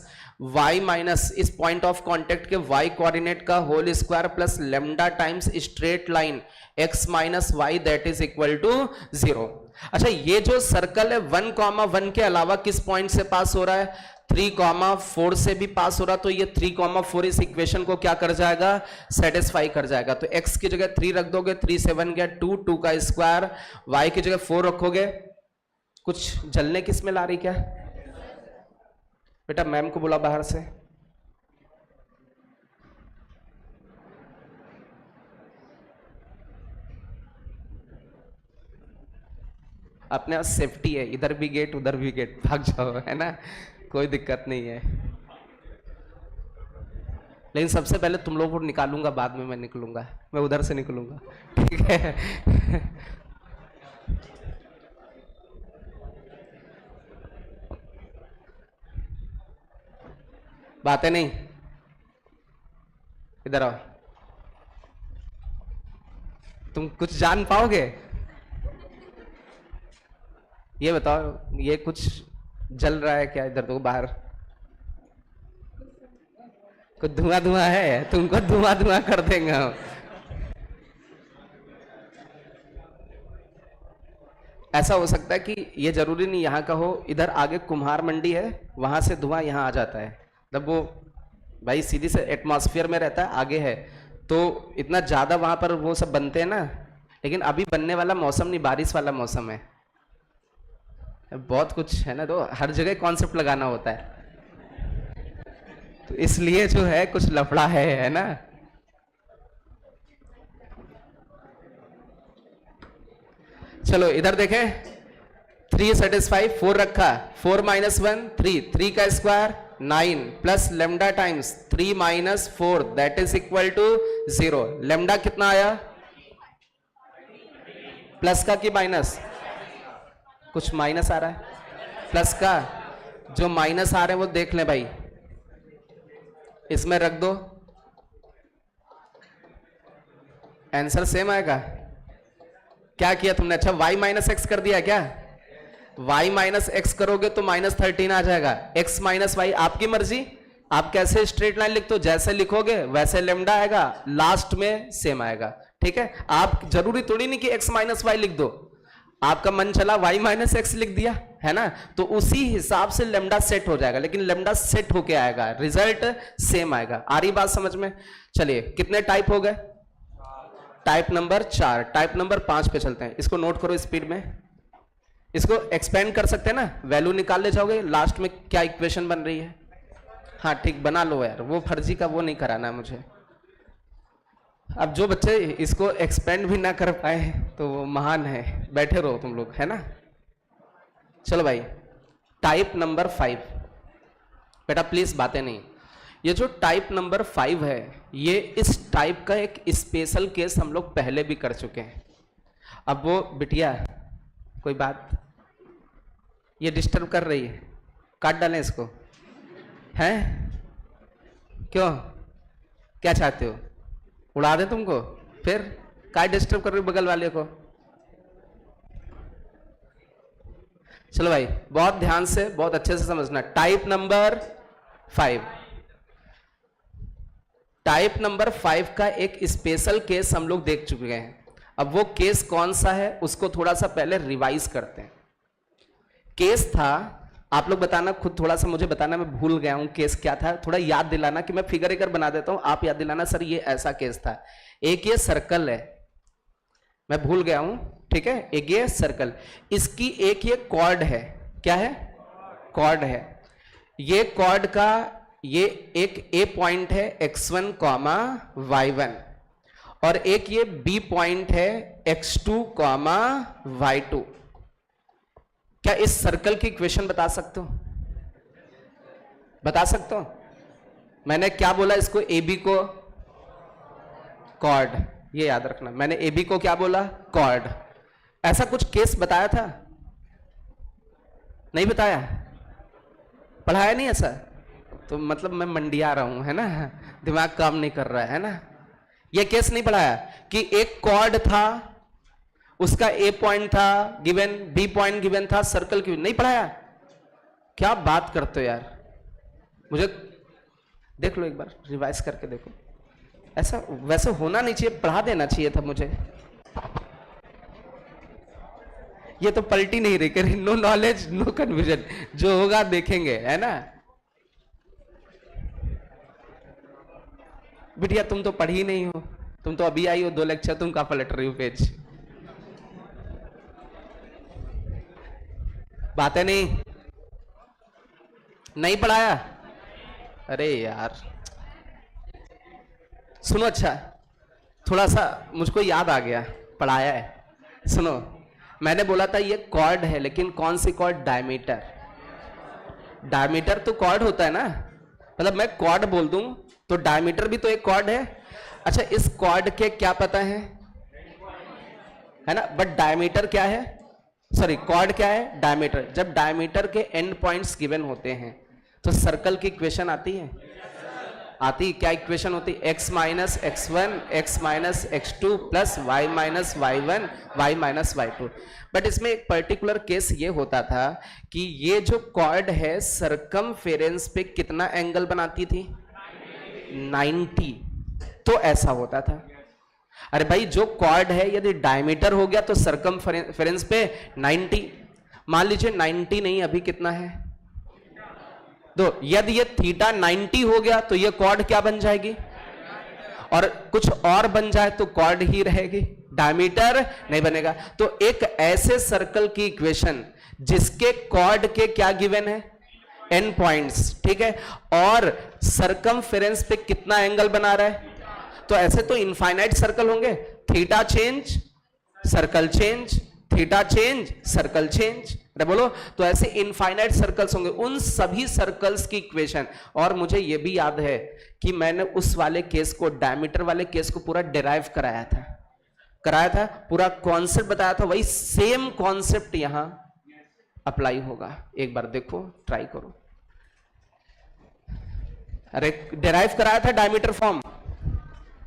y minus इस पॉइंट ऑफ कांटेक्ट के y कोऑर्डिनेट का whole square plus lambda times straight line x minus y that is equal to 0। अच्छा, ये जो सर्कल है 1, 1 के अलावा किस पॉइंट से पास हो रहा है? 3, 4 से भी पास हो रहा। तो ये 3, 4 इस इक्वेशन को क्या कर जाएगा? सेटिस्फाई कर जाएगा। तो x की जगह 3 रख दोगे, 3 7 गया 2, 2 का स्क्वायर, y की जगह 4 रखोगे। कुछ जलने किस में ला रही क्या बेटा? मैम को बोला बाहर से। अपने सेफ्टी है, इधर भी गेट उधर भी गेट, भाग जाओ, है ना, कोई दिक्कत नहीं है। लेकिन सबसे पहले तुम लोगों को निकालूंगा, बाद में मैं निकलूंगा, मैं उधर से निकलूंगा, ठीक है? बातें नहीं, इधर आओ। तुम कुछ जान पाओगे? ये बताओ, ये कुछ जल रहा है क्या इधर? तो बाहर कुछ धुआं धुआं है, तुमको धुआं धुआं कर देंगे हम। ऐसा हो सकता है कि ये जरूरी नहीं यहाँ का हो, इधर आगे कुम्हार मंडी है, वहां से धुआं यहाँ आ जाता है। तब वो भाई सीधी से एटमॉस्फेयर में रहता है, आगे है, तो इतना ज्यादा वहां पर वो सब बनते हैं ना। लेकिन अभी बनने वाला मौसम नहीं, बारिश वाला मौसम है बहुत कुछ है ना, तो हर जगह कॉन्सेप्ट लगाना होता है, तो इसलिए जो है कुछ लफड़ा है ना। चलो इधर देखें, 3 सेटिस्फाई, 4 रखा, 4 माइनस 1 3, 3 का square 9 plus lambda times 3 minus 4 that is equal to 0। Lambda कितना आया, प्लस का कि माइनस, कुछ माइनस आ रहा है, प्लस का, जो माइनस आ रहे हैं वो देख लें भाई, इसमें रख दो, आंसर सेम आएगा। क्या किया तुमने, अच्छा y माइनस एक्स कर दिया क्या, y माइनस एक्स करोगे तो माइनस 13 आ जाएगा, x माइनस वाई, आपकी मर्जी, आप कैसे स्ट्रेट लाइन लिखते हो, जैसे लिखोगे वैसे लेमडा आएगा, लास्ट में सेम आएगा, ठीक है। आप जरूरी थोड़ी नहीं कि x माइनस वाई लिख दो, आपका मन चला y माइनस एक्स लिख दिया है ना, तो उसी हिसाब से लेमडा सेट हो जाएगा, लेकिन लेमडा सेट होके आएगा, रिजल्ट सेम आएगा। आ रही बात समझ में। चलिए कितने टाइप हो गए, टाइप नंबर 4, टाइप नंबर 5 पे चलते हैं, इसको नोट करो स्पीड में, इसको एक्सपेंड कर सकते हैं ना, वैल्यू निकाल ले जाओगे, लास्ट में क्या इक्वेशन बन रही है, हाँ ठीक बना लो यार, वो फर्जी का वो नहीं कराना है मुझे। अब जो बच्चे इसको एक्सपेंड भी ना कर पाए तो वो महान है, बैठे रहो तुम लोग, है ना। चलो भाई टाइप नंबर 5, बेटा प्लीज बातें नहीं, ये जो टाइप नंबर 5 है, ये इस टाइप का एक स्पेशल केस हम लोग पहले भी कर चुके हैं। अब वो बिटिया कोई बात, ये डिस्टर्ब कर रही है, काट डालें इसको, हैं क्यों, क्या चाहते हो, उड़ा दे तुमको, फिर क्या डिस्टर्ब कर रही हो बगल वाले को। चलो भाई बहुत ध्यान से बहुत अच्छे से समझना, टाइप नंबर 5, टाइप नंबर 5 का एक स्पेशल केस हम लोग देख चुके हैं। अब वो केस कौन सा है उसको थोड़ा सा पहले रिवाइज करते हैं। केस था, आप लोग बताना खुद, थोड़ा सा मुझे बताना, मैं भूल गया हूं केस क्या था, थोड़ा याद दिलाना, कि मैं फिगर एक बना देता हूं, आप याद दिलाना सर ये ऐसा केस था। एक ये सर्कल है, मैं भूल गया हूं, ठीक है, एक ये सर्कल, इसकी एक ये कॉर्ड है, क्या है, कॉर्ड है, ये कॉर्ड का ये एक ए पॉइंट है x1, y1, और एक ये बी पॉइंट है x2, y2। क्या इस सर्कल की इक्वेशन बता सकते हो, बता सकते हो, मैंने क्या बोला, इसको ए बी को कॉर्ड, ये याद रखना, मैंने ए बी को क्या बोला, कॉर्ड। ऐसा कुछ केस बताया था, नहीं बताया, पढ़ाया नहीं ऐसा, तो मतलब मैं मंडिया रहा हूं, है ना, दिमाग काम नहीं कर रहा है ना। ये केस नहीं पढ़ाया कि एक कॉर्ड था, उसका ए पॉइंट था गिवन, बी पॉइंट गिवन था, सर्कल की, नहीं पढ़ाया, क्या बात करते हो यार, मुझे देख लो एक बार, रिवाइज करके देखो, ऐसा वैसे होना नहीं चाहिए, पढ़ा देना चाहिए था मुझे। ये तो पलटी नहीं रही करी, नो नॉलेज नो कन्फ्यूजन, जो होगा देखेंगे, है ना। बिटिया तुम तो पढ़ी नहीं हो, तुम तो अभी आई हो 2 लेक्चर, तुम कहां पलट रही हो पेज, बातें नहीं पढ़ाया, अरे यार सुनो, अच्छा थोड़ा सा मुझको याद आ गया, पढ़ाया है, सुनो, मैंने बोला था ये कॉर्ड है, लेकिन कौन सी कॉर्ड, डायमीटर, डायमीटर तो कॉर्ड होता है ना, मतलब मैं कॉर्ड बोल दूं तो डायमीटर भी तो एक कॉर्ड है। अच्छा इस कॉर्ड के क्या पता है ना, बट डायमीटर क्या है, सॉरी कॉर्ड क्या है, डायमीटर। जब डायमीटर के एंड पॉइंट्स गिवन होते हैं तो सर्कल की इक्वेशन आती है, आती, क्या इक्वेशन होती, x minus x1, x minus x2 plus y minus y1, y minus y2। But इसमें एक पर्टिकुलर केस ये होता था कि ये जो कॉर्ड है सरकमफेरेंस पे कितना एंगल बनाती थी, 90, तो ऐसा होता था। अरे भाई जो कॉर्ड है यदि डायमीटर हो गया तो सरकमफेरेंस पे 90, मान लीजिए 90 नहीं, अभी कितना है, तो यदि ये थीटा 90 हो गया तो ये कॉर्ड क्या बन जाएगी, और कुछ और बन जाए तो कॉर्ड ही रहेगी, डायमीटर नहीं बनेगा। तो एक ऐसे सर्कल की इक्वेशन जिसके कॉर्ड के क्या गिवन है, n पॉइंट्स, ठीक है, और सरकमफेरेंस पे कितना एंगल बना रहा है, तो ऐसे तो इनफाइनाइट सर्कल होंगे, theta change circle change, theta change circle change, अरे बोलो, तो ऐसे इनफाइनाइट सर्कल्स होंगे, उन सभी सर्कल्स की इक्वेशन। और मुझे यह भी याद है कि मैंने उस वाले केस को, डायमीटर वाले केस को पूरा डिराइव कराया था, पूरा कॉन्सेप्ट बताया था, वही सेम कॉन्सेप्ट यहां अप्लाई होगा। एक बार देखो, ट्राई करो। अरे डिराइव कराया था डायमीटर फॉर्म,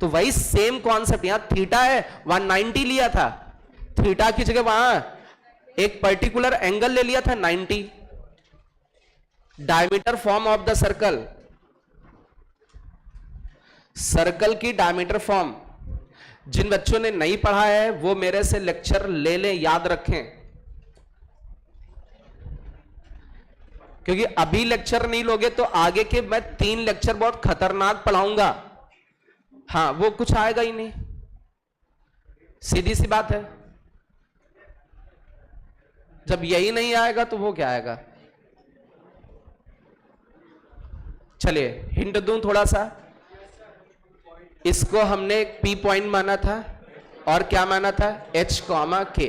तो वही सेम कॉन्सेप्ट, यहां थीटा है 190 लिया था, थीटा की जगह वहां एक पर्टिकुलर एंगल ले लिया था 90, diameter form of the circle, circle की डायमीटर फॉर्म। जिन बच्चों ने नहीं पढ़ा है वो मेरे से लेक्चर ले लें, याद रखें, क्योंकि अभी लेक्चर नहीं लोगे तो आगे के मैं 3 लेक्चर बहुत खतरनाक पढ़ाऊंगा, हाँ वो कुछ आएगा ही नहीं, सीधी सी बात है। जब यही नहीं आएगा तो वो क्या आएगा। चलिए हिंट दूं थोड़ा सा, इसको हमने P पॉइंट माना था और क्या माना था, H comma K,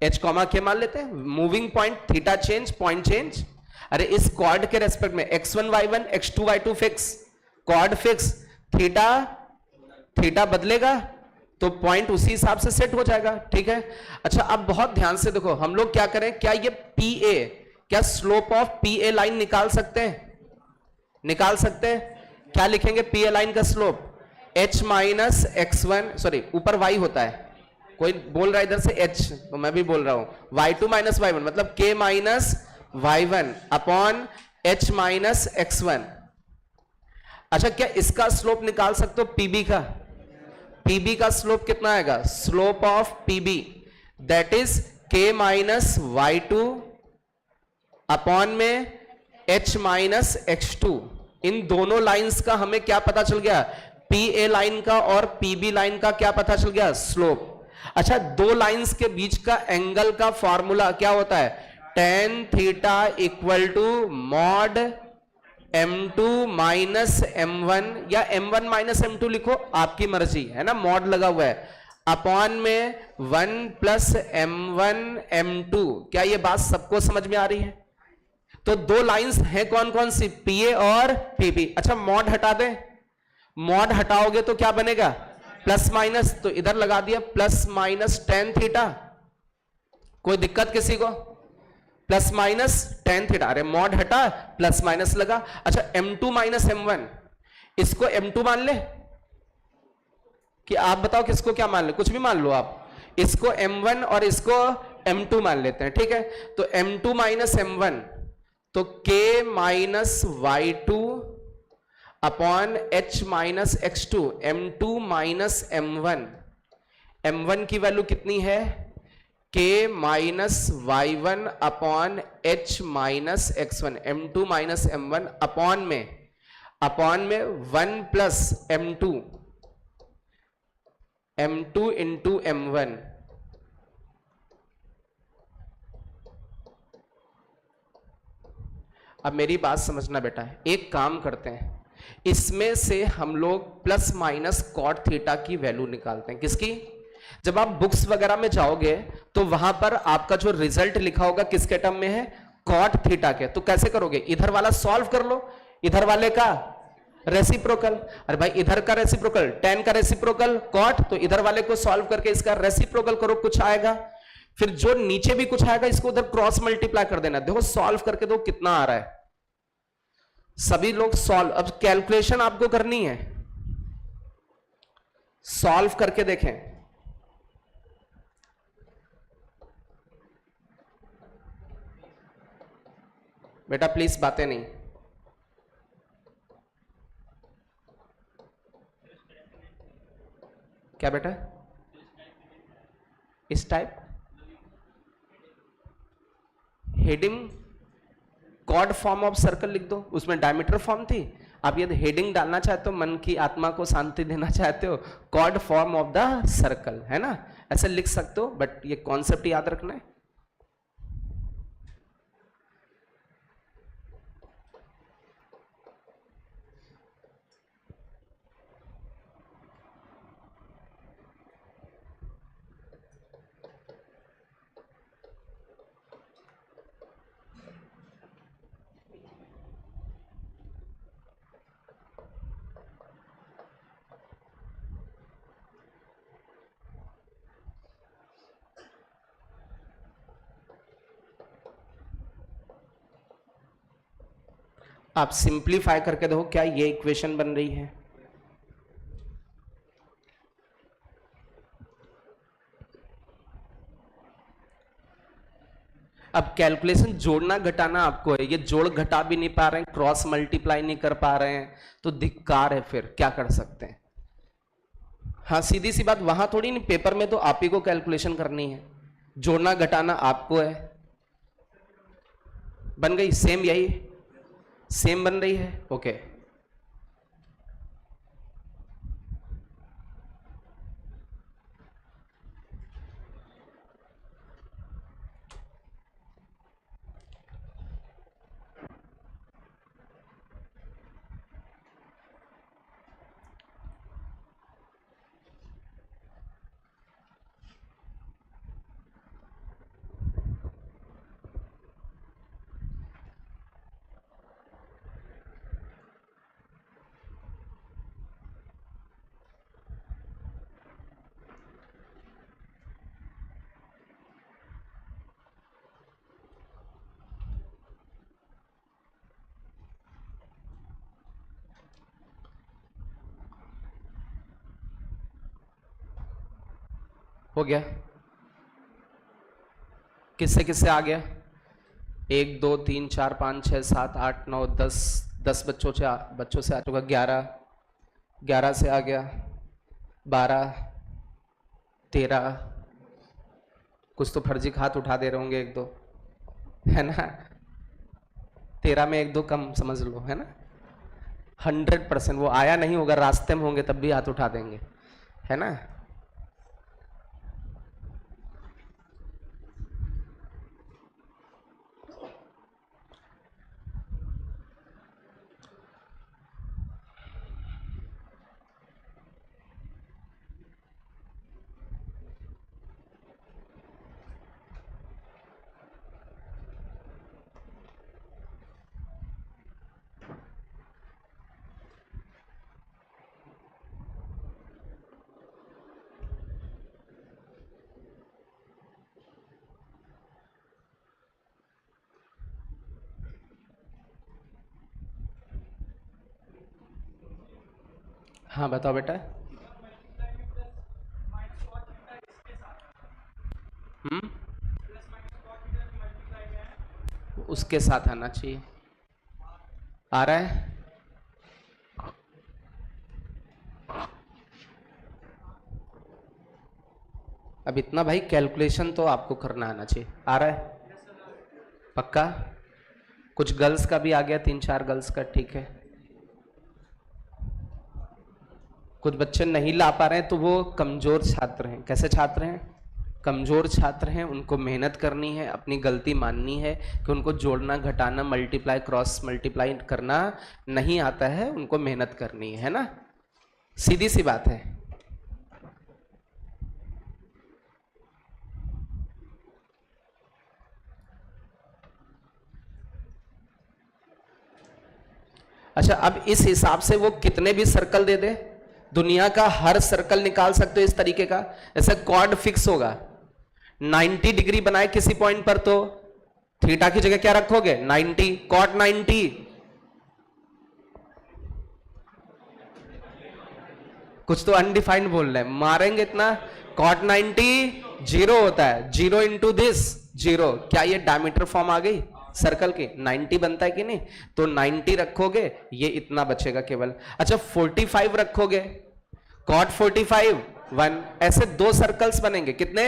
H comma K मान लेते हैं, moving point, theta change, point change. अरे इस कॉर्ड के रेस्पेक्ट में x1 y1 x2 y2 fix, cord fix, theta बदलेगा तो पॉइंट उसी हिसाब से सेट हो जाएगा, ठीक है। अच्छा अब बहुत ध्यान से देखो, हम लोग क्या करें, क्या ये PA, क्या स्लोप ऑफ PA लाइन निकाल सकते हैं, निकाल सकते हैं। क्या लिखेंगे PA लाइन का slope, h minus x1, sorry ऊपर y होता है, कोई बोल रहा है इधर से h, तो मैं भी बोल रहा हूं y2 माइनस y1, मतलब k minus y1 upon h minus x1। अच्छा क्या इसका स्लोप निकाल सकते हो PB का, PB का स्लोप कितना आएगा, slope of PB that is k minus y2 upon में h माइनस x2। इन दोनों लाइंस का हमें क्या पता चल गया, PA लाइन का और PB लाइन का क्या पता चल गया, स्लोप। अच्छा दो लाइंस के बीच का एंगल का फॉर्मूला क्या होता है, tan theta equal to mod m2 minus m1, या m1 माइनस m2 लिखो, आपकी मर्जी है ना, मॉड लगा हुआ है, अपॉन में 1 प्लस m1 m2। क्या ये बात सबको समझ में आ रही है। तो दो लाइंस हैं कौन कौन सी, PA और PB। अच्छा मॉड हटा दें, मॉड हटाओगे तो क्या बनेगा, प्लस माइनस, तो इधर लगा दिया प्लस माइनस tan थीटा, कोई दिक्कत किसी को, प्लस माइनस tan थीटा, अरे मॉड हटा प्लस माइनस लगा। अच्छा m2 माइनस m1, इसको m2 मान ले कि आप बताओ किसको क्या मान ले, कुछ भी मान लो आप, इसको m1 और इसको m2 मान लेते हैं, ठीक है। तो m2 माइनस m1 तो k minus y2 upon h minus x2, m2 minus m1, m1 की वैल्यू कितनी है, k minus y1 upon h minus x1, m2 minus m1 upon में 1 प्लस m2 इंटू m1। अब मेरी बात समझना बेटा, एक काम करते हैं, इसमें से हम लोग प्लस माइनस कॉट थीटा की वैल्यू निकालते हैं, किसकी, जब आप बुक्स वगैरह में जाओगे तो वहां पर आपका जो रिजल्ट लिखा होगा किसके टर्म में है, कॉट थीटा के। तो कैसे करोगे, इधर वाला सॉल्व कर लो, इधर वाले का रेसिप्रोकल, अरे भाई इधर का रेसिप्रोकल tan का रेसिप्रोकल कॉट, तो इधर वाले को सॉल्व करके इसका रेसिप्रोकल करो, कुछ आएगा, फिर जो नीचे भी कुछ आएगा इसको उधर क्रॉस मल्टीप्लाई कर देना। देखो सॉल्व करके दो कितना आ रहा है, सभी लोग सॉल्व, अब कैलकुलेशन आपको करनी है, सॉल्व करके देखें। बेटा प्लीज बातें नहीं, क्या बेटा, इस type heading chord form of circle लिख दो, उसमें डायमीटर फॉर्म थी, आप यदि हेडिंग डालना चाहते हो, मन की आत्मा को शांति देना चाहते हो, chord form of the circle, है ना, ऐसे लिख सकते हो, बट ये कॉन्सेप्ट याद रखना है। आप सिंप्लीफाई करके देखो क्या ये इक्वेशन बन रही है। अब कैलकुलेशन जोड़ना घटाना आपको है, ये जोड़ घटा भी नहीं पा रहे हैं, क्रॉस मल्टीप्लाई नहीं कर पा रहे हैं, तो धिक्कार है, फिर क्या कर सकते हैं। हाँ सीधी सी बात, वहां थोड़ी नहीं, पेपर में तो आप ही को कैलकुलेशन करनी है, जोड़ना घटाना आपको है। बन गई सेम, यही सेम बन रही है। ओके हो गया, किससे किससे आ गया, 1 2 3 4 5 6 7 8 9 10, 10 बच्चों से आ चुका, 11 से आ गया, 12 13, कुछ तो फर्जी हाथ उठा दे रहे होंगे 1 2, है ना, 13 में 1 2 कम समझ लो, है ना। 100% वो आया नहीं होगा, रास्ते में होंगे तब भी हाथ उठा देंगे, है ना। हाँ बताओ बेटा। उसके साथ आना चाहिए, आ रहा है। अब इतना भाई कैलकुलेशन तो आपको करना आना चाहिए, आ रहा है पक्का। कुछ गर्ल्स का भी आ गया, 3-4 गर्ल्स का, ठीक है। कुछ बच्चे नहीं ला पा रहे हैं तो वो कमजोर छात्र हैं। कैसे छात्र हैं? कमजोर छात्र हैं, उनको मेहनत करनी है, अपनी गलती माननी है कि उनको जोड़ना घटाना मल्टीप्लाई क्रॉस मल्टीप्लाई करना नहीं आता है, उनको मेहनत करनी है ना, सीधी सी बात है। अच्छा अब इस हिसाब से वो कितने भी सर्कल दे दे, दुनिया का हर सर्कल निकाल सकते हो इस तरीके का। ऐसा कॉर्ड फिक्स होगा, 90 डिग्री बनाए किसी पॉइंट पर तो थीटा की जगह क्या रखोगे? 90, कॉट 90। कुछ तो अनडिफाइंड बोल रहे हैं, मारेंगे इतना। कॉट 90 जीरो होता है, 0 इंटू दिस 0। क्या ये डायमीटर फॉर्म आ गई सर्कल की? 90 बनता है कि नहीं? तो 90 रखोगे, ये इतना बचेगा केवल। अच्छा 45 रखोगे, कॉट 45 1। ऐसे 2 सर्कल्स बनेंगे। कितने?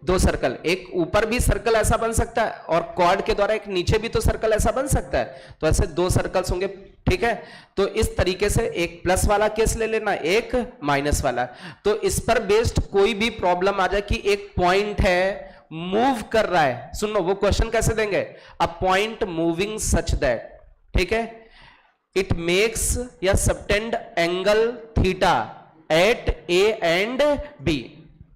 2 सर्कल। एक ऊपर भी सर्कल ऐसा बन सकता है और कॉर्ड के द्वारा एक नीचे भी तो सर्कल ऐसा बन सकता है। तो ऐसे 2 सर्कल्स होंगे, ठीक है। तो इस तरीके से एक प्लस वाला केस ले लेना, एक माइनस वाला। तो इस पर बेस्ड कोई भी प्रॉब्लम आ जाए कि एक पॉइंट है मूव कर रहा है, सुन लो वो क्वेश्चन कैसे देंगे? A point moving such that, ठीक है, इट मेक्स या subtend angle theta at A and B,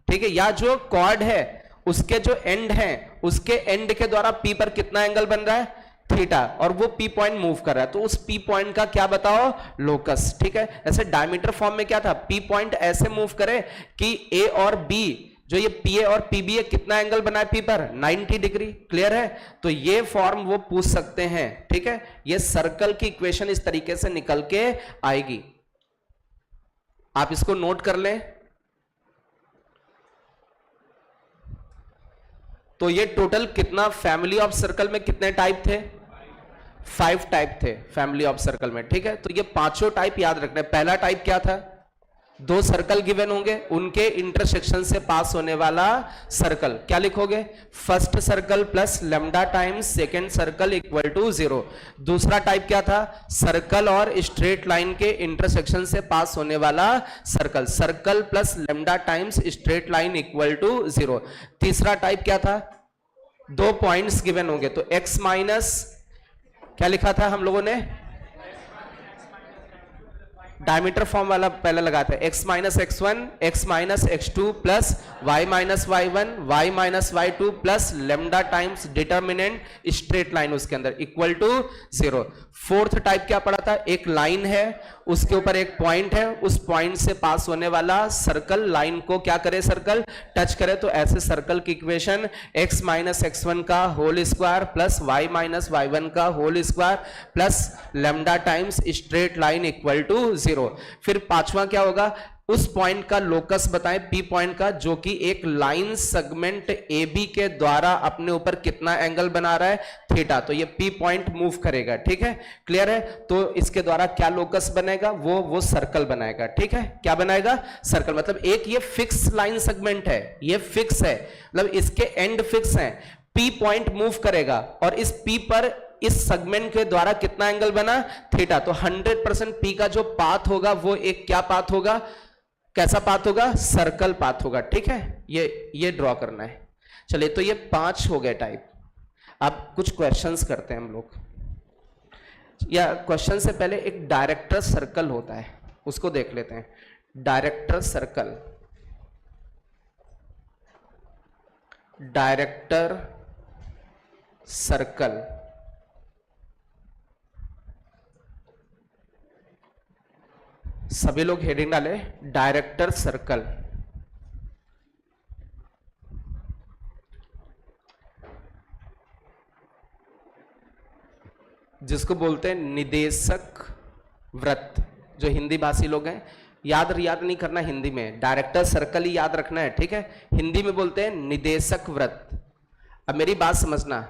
ठीक है। या जो कॉर्ड है उसके जो एंड है, उसके एंड के द्वारा पी पर कितना एंगल बन रहा है? थीटा। और वो पी पॉइंट मूव कर रहा है, तो उस पी पॉइंट का क्या बताओ? लोकस, ठीक है। ऐसे डायमीटर फॉर्म में क्या था? पी पॉइंट ऐसे मूव करे कि ए और बी जो ये पीए और पीबीए कितना एंगल बना है पी पर 90 डिग्री। क्लियर है? तो ये फॉर्म वो पूछ सकते हैं। ठीक है, ये सर्कल की इक्वेशन इस तरीके से निकल के आएगी, आप इसको नोट कर लें। तो ये टोटल कितना, फैमिली ऑफ सर्कल में कितने टाइप थे? 5 टाइप थे फैमिली ऑफ सर्कल में। ठीक है, तो ये पांचों टाइप याद रखना है। पहला टाइप क्या था? 2 सर्कल गिवन होंगे, उनके इंटरसेक्शन से पास होने वाला सर्कल। क्या लिखोगे? First circle plus lambda times second circle equal to 0। दूसरा टाइप क्या था? सर्कल और स्ट्रेट लाइन के इंटरसेक्शन से पास होने वाला circle, circle plus lambda times straight line equal to 0। तीसरा टाइप क्या था? 2 पॉइंट्स गिवन होंगे, तो x माइनस, क्या लिखा था हम लोगों ने? डायमीटर फॉर्म वाला पहले लगाते हैं, x minus x1 x minus x2 plus y minus y1 y minus y2 plus lambda times determinant straight line उसके अंदर इक्वल टू 0। फोर्थ टाइप क्या पड़ा था? एक लाइन है, उसके ऊपर एक पॉइंट है, उस पॉइंट से पास होने वाला सर्कल लाइन को क्या करे? सर्कल टच करे। तो ऐसे सर्कल की इक्वेशन x माइनस x1 का whole square plus y minus y1 का whole square plus lambda times straight line equal to 0। फिर पांचवा क्या होगा? उस पॉइंट का लोकस बताएं, पी पॉइंट का, जो कि एक लाइन सेगमेंट ए बी के द्वारा अपने ऊपर कितना एंगल बना रहा है? थीटा। तो ये पी पॉइंट मूव करेगा। ठीक है, क्लियर है? तो इसके द्वारा क्या लोकस बनेगा? वो सर्कल बनाएगा। ठीक है, क्या बनाएगा? सर्कल। मतलब एक ये फिक्स लाइन सेगमेंट है, ये फिक्स है, मतलब इसके एंड फिक्स है, पी पॉइंट मूव करेगा और इस पी पर इस सेगमेंट के द्वारा कितना एंगल बना? थीटा। तो 100% पी का जो पाथ होगा वो एक क्या पाथ होगा? कैसा पाथ होगा? सर्कल पाथ होगा। ठीक है, ये ड्रॉ करना है। चलिए, तो ये 5 हो गए टाइप। अब कुछ क्वेश्चंस करते हैं हम लोग, या क्वेश्चन से पहले एक डायरेक्टर सर्कल होता है, उसको देख लेते हैं। डायरेक्टर सर्कल, डायरेक्टर सर्कल सभी लोग हेडिंग डाले, डायरेक्टर सर्कल। जिसको बोलते हैं निदेशक वृत्त। जो हिंदी भाषी लोग हैं, याद नहीं करना हिंदी में, डायरेक्टर सर्कल ही याद रखना है। ठीक है, हिंदी में बोलते हैं निदेशक वृत्त। अब मेरी बात समझना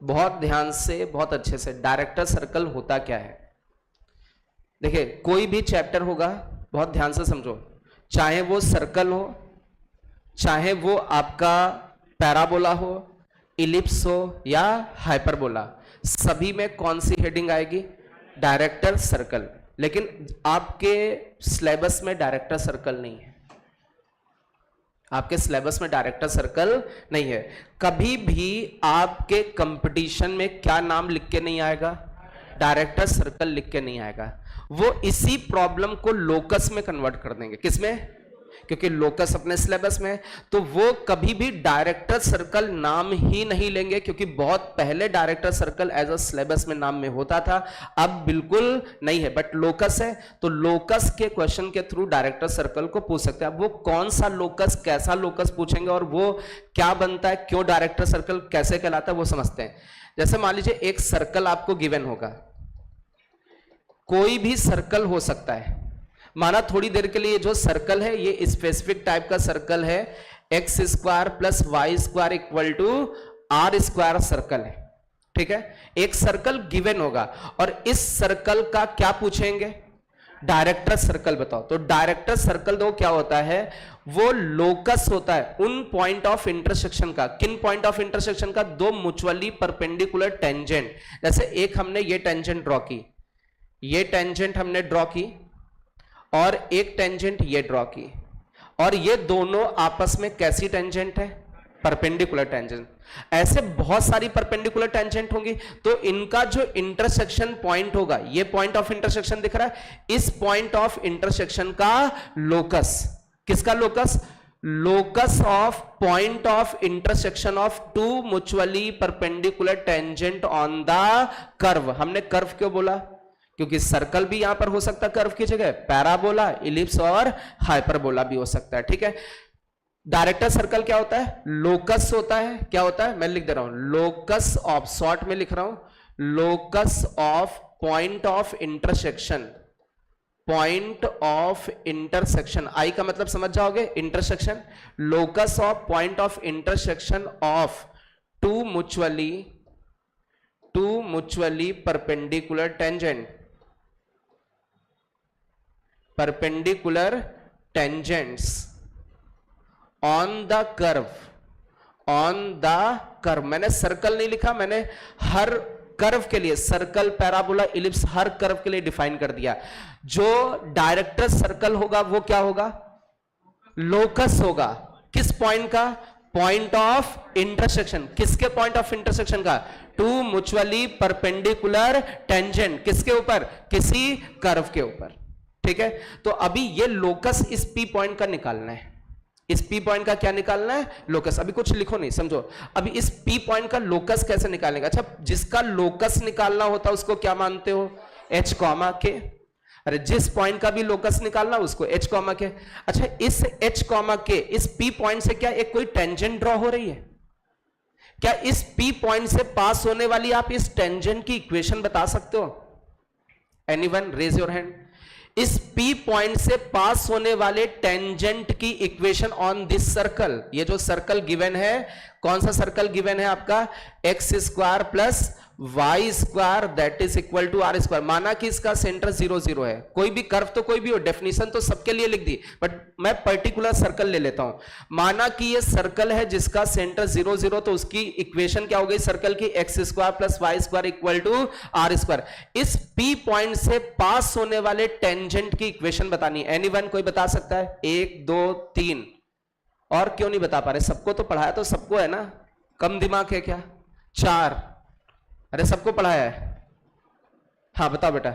बहुत ध्यान से, बहुत अच्छे से। डायरेक्टर सर्कल होता क्या है? देखिए, कोई भी चैप्टर होगा, बहुत ध्यान से समझो, चाहे वो सर्कल हो, चाहे वो आपका पैराबोला हो, इलिप्स हो या हाइपरबोला, सभी में कौन सी हेडिंग आएगी? Director circle. लेकिन आपके सिलेबस में डायरेक्टर सर्कल नहीं है, आपके सिलेबस में डायरेक्टर सर्कल नहीं है। कभी भी आपके कंपटीशन में क्या नाम लिख के नहीं आएगा? डायरेक्टर सर्कल लिख के नहीं आएगा। वो इसी प्रॉब्लम को लोकस में कन्वर्ट कर देंगे। किसमें? क्योंकि लोकस अपने सिलेबस में, तो वो कभी भी डायरेक्टर सर्कल नाम ही नहीं लेंगे, क्योंकि बहुत पहले director circle as a syllabus में नाम में होता था, अब बिल्कुल नहीं है। बट लोकस है, तो लोकस के क्वेश्चन के थ्रू डायरेक्टर सर्कल को पूछ सकते हैं। अब वो कौन सा लोकस, कैसा लोकस पूछेंगे और वो क्या बनता है, क्यों डायरेक्टर सर्कल कैसे कहलाता है, वो समझते हैं। जैसे मान लीजिए एक सर्कल आपको गिवन होगा, कोई भी सर्कल हो सकता है। माना थोड़ी देर के लिए जो सर्कल है ये स्पेसिफिक टाइप का सर्कल है, x square plus y square equal to r square circle है। ठीक है, एक सर्कल गिवन होगा और इस सर्कल का क्या पूछेंगे? डायरेक्टर सर्कल बताओ। तो डायरेक्टर सर्कल दो क्या होता है? वो लोकस होता है उन पॉइंट ऑफ इंटरसेक्शन का। किन पॉइंट ऑफ इंटरसेक्शन का? 2 म्यूचुअली परपेंडिकुलर टेंजेंट। जैसे एक हमने ये टेंजेंट ड्रॉ की, ये टेंजेंट हमने ड्रॉ की, और एक टेंजेंट ये ड्रॉ की, और ये दोनों आपस में कैसी टेंजेंट है? Perpendicular tangent. ऐसे बहुत सारी परपेंडिकुलर टेंजेंट होंगी, तो इनका जो इंटरसेक्शन पॉइंट होगा, ये पॉइंट ऑफ इंटरसेक्शन दिख रहा है, इस पॉइंट ऑफ इंटरसेक्शन का लोकस, किसका locus? Locus of point of intersection of 2 mutually perpendicular tangent on the curve. हमने कर्व क्यों बोला? क्योंकि सर्कल भी यहां पर हो सकता है कर्व की जगह, पैराबोला, इलिप्स और हाइपरबोला भी हो सकता है। ठीक है, डायरेक्टर सर्कल क्या होता है? लोकस होता है। क्या होता है? मैं लिख दे रहा हूं, लोकस ऑफ, शॉर्ट में लिख रहा हूं, locus of point of intersection, point of intersection, I का मतलब समझ जाओगे, intersection, locus of point of intersection of two mutually perpendicular tangents on the curve, मैंने सर्कल नहीं लिखा, मैंने हर कर्व के लिए, सर्कल, पैराबोला, इलिप्स, हर कर्व के लिए डिफाइन कर दिया। जो डायरेक्टर सर्कल होगा वो क्या होगा? लोकस होगा। किस पॉइंट का? Point of intersection. किसके पॉइंट ऑफ इंटरसेक्शन का? Two mutually perpendicular tangent. किसके ऊपर? किसी कर्व के ऊपर। ठीक है, तो अभी ये लोकस इस पी पॉइंट का निकालना है। इस पी पॉइंट का क्या निकालना है? लोकस। अभी कुछ लिखो नहीं, समझो। अभी इस पी पॉइंट का लोकस कैसे निकालेंगे? अच्छा, जिसका लोकस निकालना होता है उसको क्या मानते हो? एच कॉमा के। अरे जिस पॉइंट का भी लोकस निकालना उसको एच कॉमा के। अच्छा, इस एच कॉमा के, इस पी पॉइंट से क्या एक कोई टेंजेंट ड्रॉ हो रही है? क्या इस पी पॉइंट से पास होने वाली आप इस टेंजेंट की इक्वेशन बता सकते हो? Anyone raise your hand. इस P पॉइंट से पास होने वाले टेंजेंट की इक्वेशन ऑन दिस सर्कल, ये जो सर्कल गिवन है, कौन सा सर्कल गिवन है आपका? X square plus y square that is equal to r square. माना कि इसका सेंटर 0 0 है। कोई भी कर्व तो कोई भी हो, डेफिनेशन तो सबके लिए लिख दी, बट मैं पर्टिकुलर सर्कल ले लेता हूं। माना कि ये सर्कल है जिसका सेंटर 0 0, तो उसकी इक्वेशन क्या हो गई सर्कल की? X square plus y square equal to r square. इस P पॉइंट से पास होने वाले टेंजेंट की इक्वेशन बतानी है। एनीवन, कोई बता सकता है? 1 2 3। और क्यों नहीं बता पा रहे? सबको तो पढ़ाया, तो सबको है ना, कम दिमाग है क्या? 4। अरे सबको पढ़ाया है। हाँ बताओ बेटा।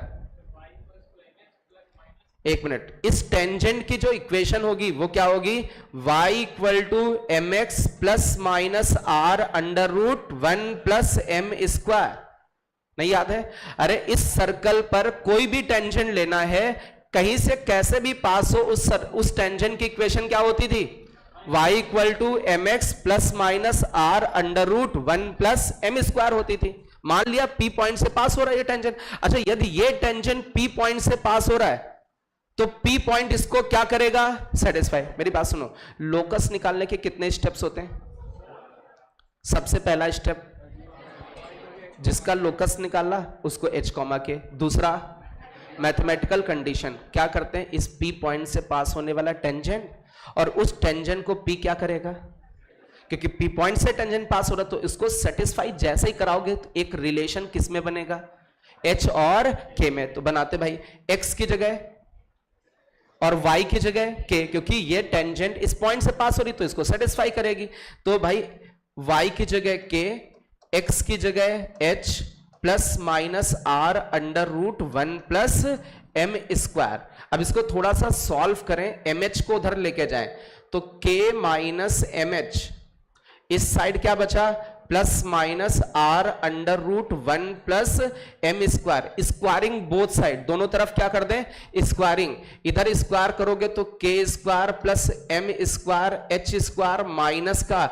1 मिनट। इस टेंजेंट की जो इक्वेशन होगी वो क्या होगी? y equal to m x plus minus r under root 1 plus m square. नहीं याद है? अरे इस सर्कल पर कोई भी टेंजेंट लेना है, कहीं से कैसे भी पास हो, उस टेंजेंट की इक्वेशन क्या होती थी? y equal to m x plus minus r under root 1 plus m square होती थी। मान लिया P पॉइंट से पास हो रहा है ये टेंजेंट। अच्छा, यदि ये टेंजेंट P पॉइंट से पास हो रहा है तो P पॉइंट इसको क्या करेगा? सेटिस्फाई। मेरी बात सुनो, लोकस निकालने के कितने स्टेप्स होते हैं? सबसे पहला स्टेप, जिसका लोकस निकाला उसको एच कॉमा के। दूसरा, मैथमेटिकल कंडीशन, क्या करते हैं? इस P पॉइंट से पास होने वाला टेंजेंट और उस टेंजेंट को P क्या करेगा? क्योंकि P पॉइंट से टेंजेंट पास हो रहा, तो इसको सेटिस्फाई जैसे ही कराओगे तो एक रिलेशन किस में बनेगा? H और K में। तो बनाते भाई, X की जगह और Y की जगह K, क्योंकि ये टेंजेंट इस पॉइंट से पास हो रही तो इसको सेटिस्फाई करेगी। तो भाई Y की जगह K, X की जगह H plus minus r under root 1 plus m square. अब इसको थोड़ा सा सॉल्व करें, MH को उधर लेके जाएं तो K माइनस MH, इस साइड क्या बचा? Plus minus r under root 1 plus m square. Squaring both side, दोनों तरफ क्या कर दें? स्क्वायरिंग। इधर स्क्वायर करोगे तो K square plus m square H square minus का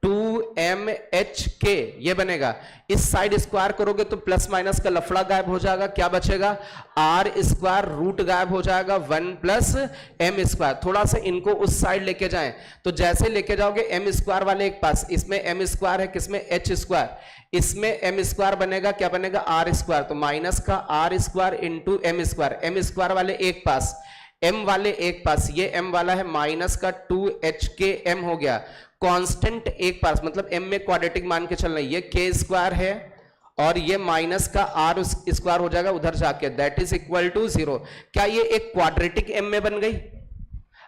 2mHk, ये बनेगा। इस साइड स्क्वायर करोगे तो प्लस माइनस का लफड़ा गायब हो जाएगा, क्या बचेगा? आर स्क्वायर, रूट गायब हो जाएगा, 1 प्लस एम स्क्वायर। थोड़ा सा इनको उस साइड लेके जाएं, तो जैसे लेके जाओगे एम स्क्वायर वाले एक पास, इसमें एम स्क्वायर है, किसमें? एच स्क्वायर, इसमें एम स्क्वायर बनेगा, क्या बनेगा? R square. तो माइनस का r square into m square, m square वाले एक पास, एम वाले एक पास, ये एम वाला है माइनस का 2Hkm हो गया। कांस्टेंट एक पास, मतलब m में क्वाड्रेटिक मान के चलना, ये k स्क्वायर है और ये माइनस का r स्क्वायर हो जाएगा उधर जाके, दैट इज इक्वल टू 0। क्या ये एक क्वाड्रेटिक m में बन गई?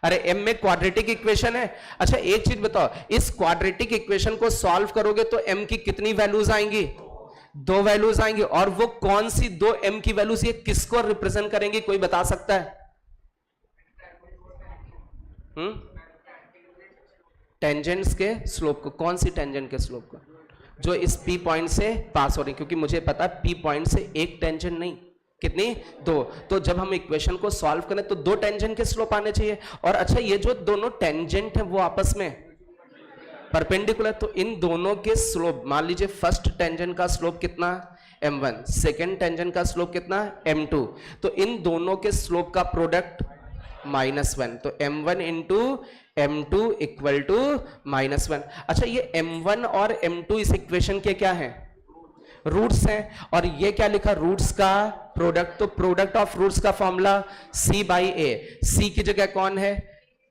अरे m में क्वाड्रेटिक इक्वेशन है। अच्छा एक चीज बताओ, इस क्वाड्रेटिक इक्वेशन को सॉल्व करोगे तो m की कितनी वैल्यूज आएंगी? 2 वैल्यूज आएंगी। और वो कौन सी 2 m की वैल्यूज ये किसको रिप्रेजेंट करेंगी? कोई बता सकता है? टेंजेंट्स के स्लोप को। कौन सी टेंजेंट के स्लोप को? जो इस P पॉइंट से पास हो रही, क्योंकि मुझे पता है P पॉइंट से एक टेंजेंट नहीं, कितनी? 2। तो जब हम इक्वेशन को सॉल्व करें तो 2 टेंजेंट के स्लोप आने चाहिए। और अच्छा, ये जो दोनों टेंजेंट है वो आपस में परपेंडिकुलर, तो इन दोनों के स्लोप, मान लीजिए फर्स्ट टेंजेंट का स्लोप कितना m1, सेकेंड टेंजेंट का स्लोप कितना m2, तो इन दोनों के स्लोप का प्रोडक्ट -1, तो m1 into m2 equal to -1। अच्छा, ये m1 और m2 इस इक्वेशन के क्या है, रूट्स हैं, और ये क्या लिखा, रूट्स का प्रोडक्ट, तो प्रोडक्ट ऑफ रूट्स का formula c by a, c की जगह कौन है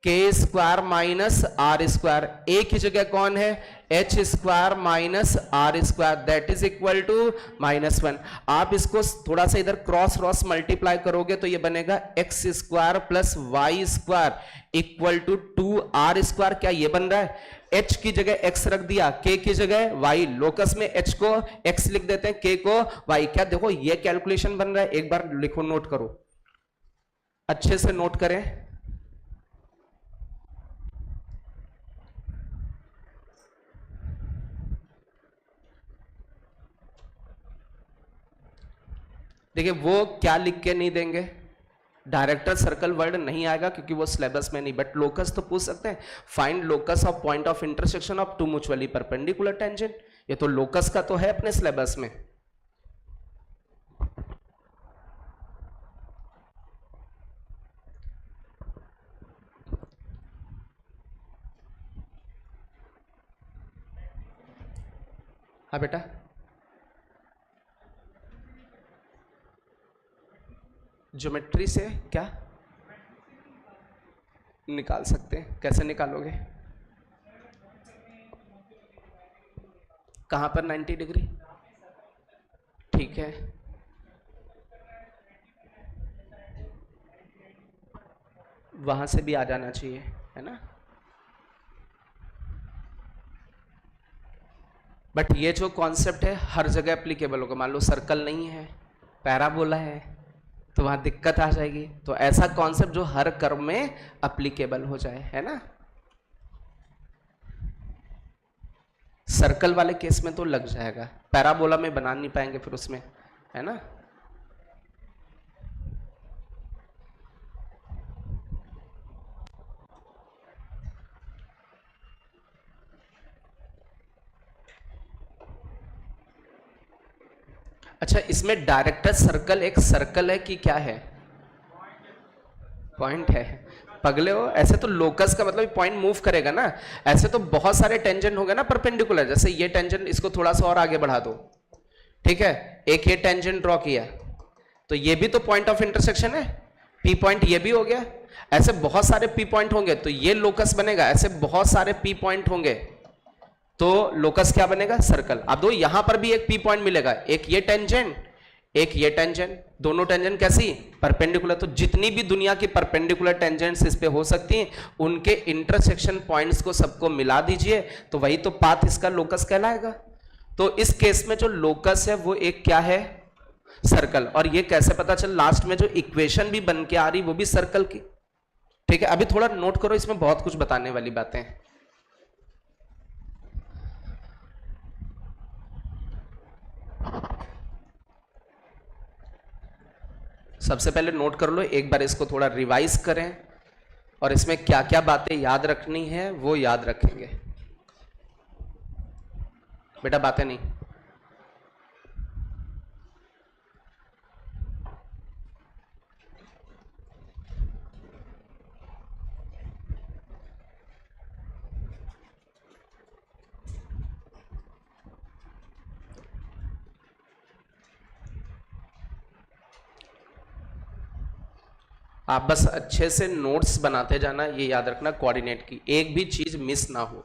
k square minus r square, a की जगह कौन है h square minus r square, that is equal to -1। आप इसको थोड़ा सा इधर क्रॉस मल्टीप्लाई करोगे तो ये बनेगा x square plus y square equal to 2r square. क्या ये बन रहा है, h की जगह x रख दिया, k की जगह y, लोकस में h को x लिख देते हैं, k को y। क्या देखो ये कैलकुलेशन बन रहा है, एक बार लिखो, नोट करो, अच्छे से नोट करें। देखिए वो क्या लिख के नहीं देंगे, डायरेक्टर सर्कल वर्ड नहीं आएगा क्योंकि वो सिलेबस में नहीं, बट लोकस तो पूछ सकते हैं, find locus of point of intersection of two mutually perpendicular tangent, ये तो लोकस का तो है अपने सिलेबस में। हाँ बेटा, ज्योमेट्री से क्या निकाल सकते हैं, कैसे निकालोगे, कहां पर 90 डिग्री, ठीक है, वहां से भी आ जाना चाहिए, है ना। बट ये जो कॉन्सेप्ट है हर जगह एप्लीकेबल होगा, मान लो सर्कल नहीं है, पैराबोला है, तो वहां दिक्कत आ जाएगी। तो ऐसा कॉन्सेप्ट जो हर कर्व में एप्लीकेबल हो जाए, है ना। सर्कल वाले केस में तो लग जाएगा, पैराबोला में बना नहीं पाएंगे फिर उसमें, है ना। अच्छा, इसमें डायरेक्टर सर्कल एक सर्कल है कि क्या है, पॉइंट है, पगले हो, ऐसे तो लोकस का मतलब पॉइंट मूव करेगा ना, ऐसे तो बहुत सारे टेंजेंट हो गए ना परपेंडिकुलर, जैसे ये टेंजेंट, इसको थोड़ा सा और आगे बढ़ा दो, ठीक है, एक ये टेंजेंट ड्रॉ किया, तो ये भी तो पॉइंट ऑफ इंटरसेक्शन है, पी पॉइंट ये भी हो गया, ऐसे बहुत सारे पी पॉइंट होंगे तो ये लोकस बनेगा, ऐसे बहुत सारे पी पॉइंट होंगे तो लोकस क्या बनेगा, सर्कल। अब दो यहां पर भी एक पी पॉइंट मिलेगा, एक ये टेंजेंट, एक ये टेंजेंट, दोनों टेंजेंट कैसी, परपेंडिकुलर, तो जितनी भी दुनिया की परपेंडिकुलर टेंजेंट्स इस पे हो सकती हैं उनके इंटरसेक्शन पॉइंट्स को सबको मिला दीजिए, तो वही तो पाथ इसका लोकस कहलाएगा। तो इस केस में जो लोकस है वो एक क्या है, सर्कल। और ये कैसे पता चल, लास्ट में जो इक्वेशन भी बन के आ रही वो भी सर्कल की, ठीक है। अभी थोड़ा नोट करो, इसमें बहुत कुछ बताने वाली बातें हैं। सबसे पहले नोट कर लो, एक बार इसको थोड़ा रिवाइज करें और इसमें क्या क्या बातें याद रखनी है वो याद रखेंगे बेटा, बातें नहीं। आप बस अच्छे से नोट्स बनाते जाना, ये याद रखना कोऑर्डिनेट की एक भी चीज मिस ना हो,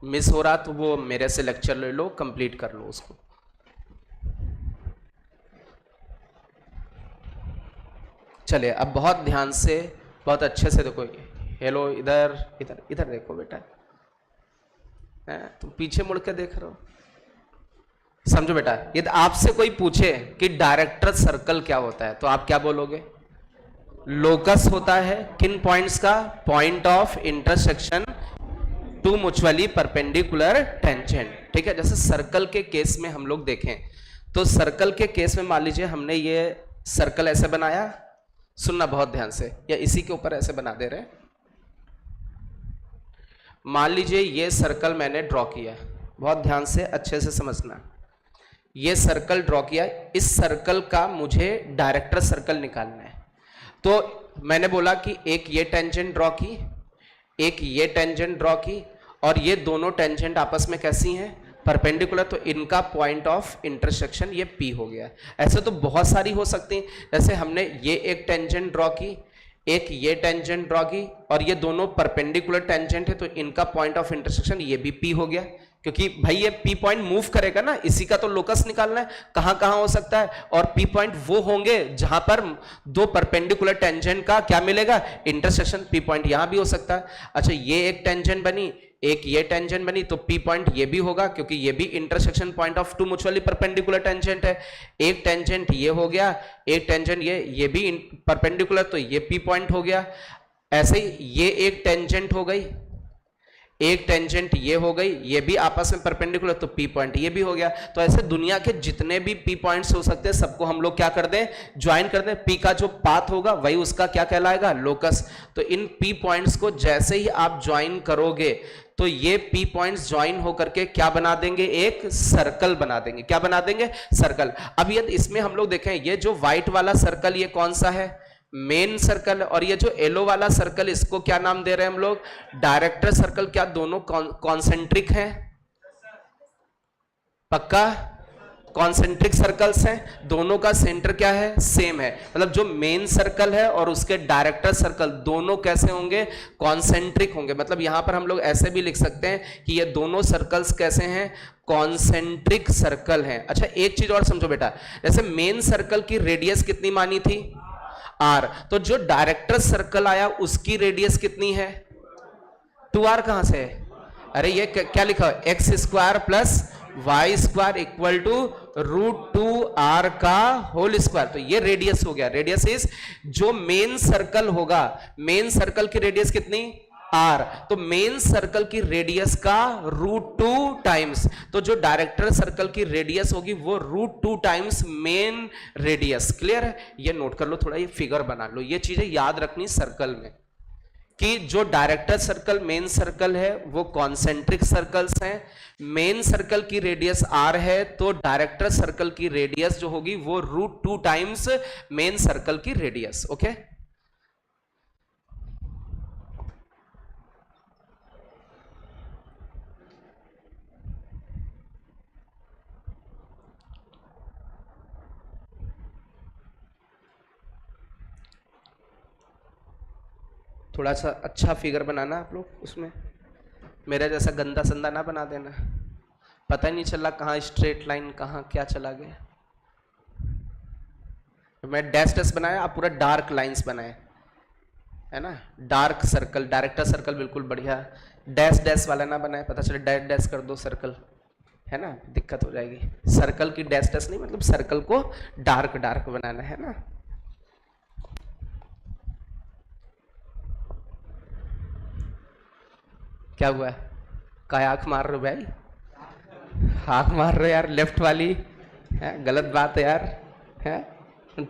मिस हो रहा तो वो मेरे से लेक्चर ले लो, कंप्लीट कर लो उसको। चलिए अब बहुत ध्यान से, बहुत अच्छे से देखो, हेलो, इधर इधर इधर देखो बेटा, तुम पीछे मुड़ के देख रहे हो, समझो बेटा। यदि आपसे कोई पूछे कि डायरेक्टर सर्कल क्या होता है तो आप क्या बोलोगे, लोकस होता है किन पॉइंट्स का, point of intersection two mutually perpendicular tangent, ठीक है। जैसे सर्कल के केस में हम लोग देखें तो सर्कल के केस में मान लीजिए हमने ये सर्कल ऐसे बनाया, सुनना बहुत ध्यान से, या इसी के ऊपर ऐसे बना दे रहे हैं, मान लीजिए ये सर्कल मैंने ड्रॉ किया, बहुत ध्यान से अच्छे से समझना। ये सर्कल ड्रॉ किया, इस सर्कल का मुझे डायरेक्टर सर्कल निकालना है। तो मैंने बोला कि एक ये टेंजेंट ड्रॉ की, एक ये टेंजेंट ड्रॉ की, और ये दोनों टेंजेंट आपस में कैसी हैं? परपेंडिकुलर। तो इनका पॉइंट ऑफ इंटरसेक्शन ये P हो गया। ऐसे तो बहुत सारी हो सकती हैं, जैसे हमने ये एक टेंजेंट ड्रॉ की, एक ये टेंजेंट ड्रॉ की, और ये दोनों परपेंडिकुलर टेंजेंट है, तो इनका पॉइंट ऑफ इंटरसेक्शन ये भी P हो गया। क्योंकि भाई ये P पॉइंट मूव करेगा ना, इसी का तो लोकस निकालना है, कहां कहां हो सकता है। और P पॉइंट वो होंगे जहां पर दो परपेंडिकुलर टेंजेंट का क्या मिलेगा? इंटरसेक्शन। P पॉइंट यहां भी हो सकता है। अच्छा, ये एक टेंजेंट बनी, एक ये टेंजेंट बनी, तो P पॉइंट ये भी होगा, क्योंकि ये भी intersection point of two mutually perpendicular tangent है। एक टेंजेंट ये हो गया, एक टेंजेंट ये भी परपेंडिकुलर, तो ये P पॉइंट हो गया। ऐसे ही ये एक टेंजेंट हो गई, एक टेंजेंट ये हो गई, ये भी आपस में परपेंडिकुलर, तो P पॉइंट ये भी हो गया। तो ऐसे दुनिया के जितने भी P पॉइंट्स हो सकते हैं सबको हम लोग क्या कर दें? ज्वाइन कर दें। P का जो पाथ होगा वही उसका क्या कहलाएगा? लोकस। तो इन P पॉइंट्स को जैसे ही आप ज्वाइन करोगे तो ये P पॉइंट्स ज्वाइन होकर के क्या बना देंगे? एक सर्कल बना देंगे। क्या बना देंगे? सर्कल। अब ये इसमें हम लोग देखें, ये जो व्हाइट वाला सर्कल ये कौन सा है? Main circle. और ये जो येलो वाला सर्कल इसको क्या नाम दे रहे हैं हम लोग? Director circle. क्या दोनों कॉन्सेंट्रिक हैं? पक्का कॉन्सेंट्रिक सर्कल्स हैं, दोनों का सेंटर क्या है? सेम है। मतलब जो मेन सर्कल है और उसके डायरेक्टर सर्कल दोनों कैसे होंगे? कॉन्सेंट्रिक होंगे। मतलब यहां पर हम लोग ऐसे भी लिख सकते हैं कि ये दोनों सर्कल्स कैसे हैं? कॉन्सेंट्रिक सर्कल हैं। अच्छा, एक चीज और समझो बेटा, जैसे मेन सर्कल की रेडियस कितनी मानी थी? R। तो जो डायरेक्टर सर्कल आया उसकी रेडियस कितनी है? 2R। कहां से है? अरे ये क्या लिखा है? X square plus y square equal to √2R का होल स्क्वायर। तो ये रेडियस हो गया। रेडियस इज, जो मेन सर्कल होगा, मेन सर्कल की रेडियस कितनी? R। तो मेन सर्कल की रेडियस का √2 टाइम्स, तो जो डायरेक्टर सर्कल की रेडियस होगी वो √2 टाइम्स मेन रेडियस। क्लियर है? ये नोट कर लो, थोड़ा ये फिगर बना लो, ये चीजें याद रखनी सर्कल में, कि जो डायरेक्टर सर्कल मेन सर्कल है वो कॉन्सेंट्रिक सर्कल्स हैं। मेन सर्कल की रेडियस R है, तो डायरेक्टर सर्कल की रेडियस जो होगी वो √2 टाइम्स मेन सर्कल की रेडियस। ओके, थोड़ा सा अच्छा फिगर बनाना आप लोग, उसमें मेरा जैसा गंदा संदा ना बना देना, पता ही नहीं चला कहाँ स्ट्रेट लाइन कहाँ क्या चला गया। मैं डैश डैश बनाया, आप पूरा डार्क लाइंस बनाए, है ना? डार्क सर्कल, डायरेक्टर सर्कल बिल्कुल बढ़िया। डैश डैश वाला ना बनाए, पता चले डैश डैश कर दो सर्कल, है ना? दिक्कत हो जाएगी। सर्कल की डैश डैश नहीं, मतलब सर्कल को डार्क डार्क बनाना है ना। क्या हुआ? क्या आंख मार रहे हो भाई? आंख मार रहे हो यार, लेफ्ट वाली है, गलत बात है यार, है?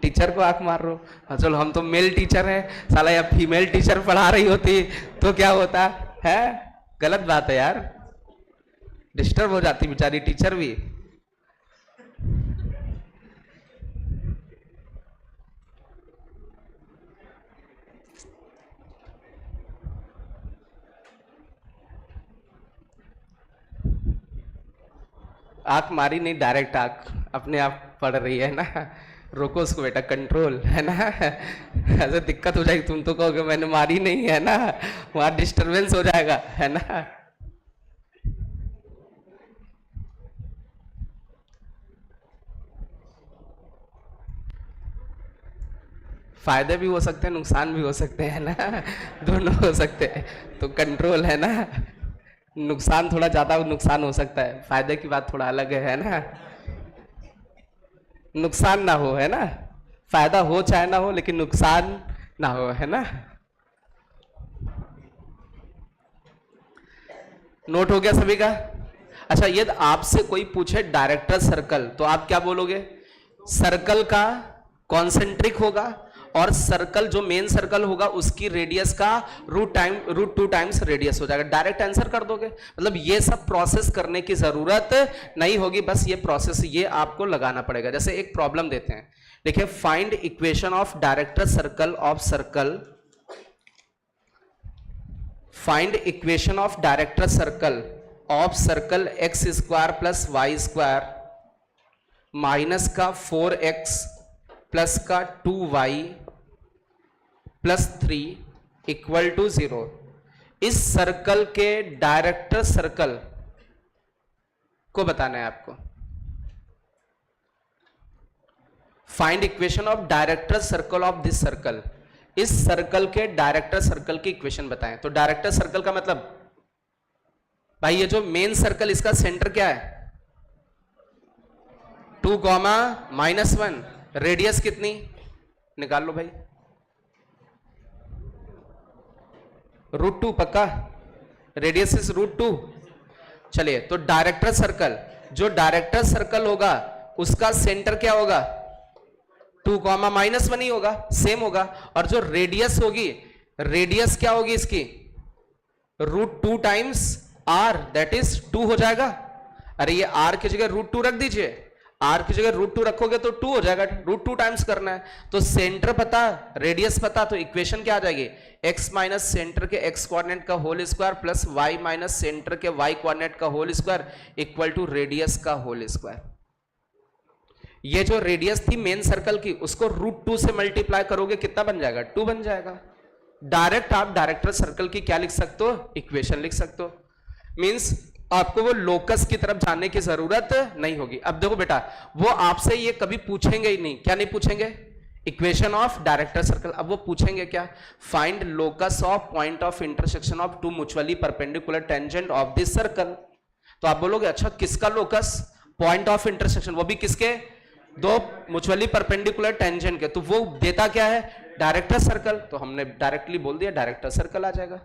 टीचर को आंख मार रहे हो? चलो हम तो मेल टीचर हैं, साला या फीमेल टीचर पढ़ा रही होती तो क्या होता है? गलत बात है यार, डिस्टर्ब हो जाती बेचारी टीचर भी। आंख मारी नहीं, डायरेक्ट आंख अपने आप पड़ रही है ना। रोको उसको बेटा, कंट्रोल, है ना? ऐसे दिक्कत हो जाएगी, तुम तो कहोगे मैंने मारी नहीं, है ना? वहां डिस्टरबेंस हो जाएगा, है ना? फायदे भी हो सकते हैं, नुकसान भी हो सकते हैं ना, दोनों हो सकते हैं। तो कंट्रोल, है ना? नुकसान थोड़ा ज्यादा नुकसान हो सकता है, फायदे की बात थोड़ा अलग है ना? नुकसान ना हो, है ना? फायदा हो चाहे ना हो, लेकिन नुकसान ना हो, है ना? नोट हो गया सभी का? अच्छा, यदि आपसे कोई पूछे डायरेक्टर सर्कल, तो आप क्या बोलोगे? सर्कल का कॉन्सेंट्रिक होगा और सर्कल जो मेन सर्कल होगा उसकी रेडियस का √2 टाइम्स रेडियस हो जाएगा। डायरेक्ट आंसर कर दोगे। मतलब ये सब प्रोसेस करने की जरूरत नहीं होगी, बस ये प्रोसेस ये आपको लगाना पड़ेगा। जैसे एक प्रॉब्लम देते हैं, देखिए find equation of director circle of circle, find equation of director circle of circle x square plus y square minus का 4x प्लस का 2y प्लस 3 इक्वल टू 0। इस सर्कल के डायरेक्टर सर्कल को बताना है आपको। Find equation of director circle of this circle, इस circle के डायरेक्टर सर्कल की इक्वेशन बताएं। तो डायरेक्टर सर्कल का मतलब भाई ये जो मेन सर्कल इसका सेंटर क्या है 2, -1, रेडियस कितनी निकाल लो भाई, √2 पक्का, रेडियस इज √2। चलिए तो डायरेक्टर सर्कल, जो डायरेक्टर सर्कल होगा उसका सेंटर क्या होगा 2, -1 ही होगा, सेम होगा। और जो रेडियस होगी, रेडियस क्या होगी इसकी √2 टाइम्स r, दैट इज 2 हो जाएगा। अरे ये r की जगह √2 रख दीजिए, r की जगह √2 रखोगे तो 2 हो जाएगा, √2 टाइम्स करना है। तो सेंटर पता, रेडियस पता, तो इक्वेशन क्या आ जाएगी x माइनस सेंटर के x कोऑर्डिनेट का whole square plus y minus centre के y कोऑर्डिनेट का whole square equal to radius का होल स्क्वायर। ये जो रेडियस थी मेन सर्कल की उसको √2 से मल्टीप्लाई करोगे कितना बन जाएगा 2 बन जाएगा। डायरेक्ट आप डायरेक्टर सर्कल की क्या लिख सकते हो, इक्वेशन लिख सकते हो। मींस आपको वो लोकस की तरफ जाने की जरूरत नहीं होगी। अब देखो बेटा, वो आपसे ये कभी पूछेंगे ही नहीं, क्या नहीं पूछेंगे, इक्वेशन ऑफ डायरेक्टर सर्कल। अब वो पूछेंगे क्या, find locus of point of intersection of 2 mutually perpendicular tangent of this circle. तो आप बोलोगे अच्छा किसका लोकस, पॉइंट ऑफ इंटरसेक्शन, वो भी किसके, 2 म्यूचुअली परपेंडिकुलर टेंजेंट के। तो वो देता क्या है डायरेक्टर सर्कल, तो हमने डायरेक्टली बोल दिया डायरेक्टर सर्कल आ जाएगा।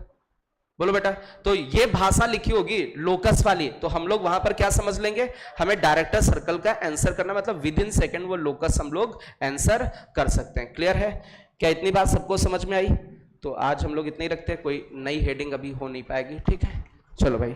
बोलो बेटा, तो ये भाषा लिखी होगी लोकस वाली, तो हम लोग वहां पर क्या समझ लेंगे, हमें डायरेक्टर सर्कल का आंसर करना, मतलब विद इन सेकेंड वो लोकस हम लोग आंसर कर सकते हैं। क्लियर है क्या, इतनी बात सबको समझ में आई? तो आज हम लोग इतना ही रखते हैं, कोई नई हेडिंग अभी हो नहीं पाएगी, ठीक है। चलो भाई।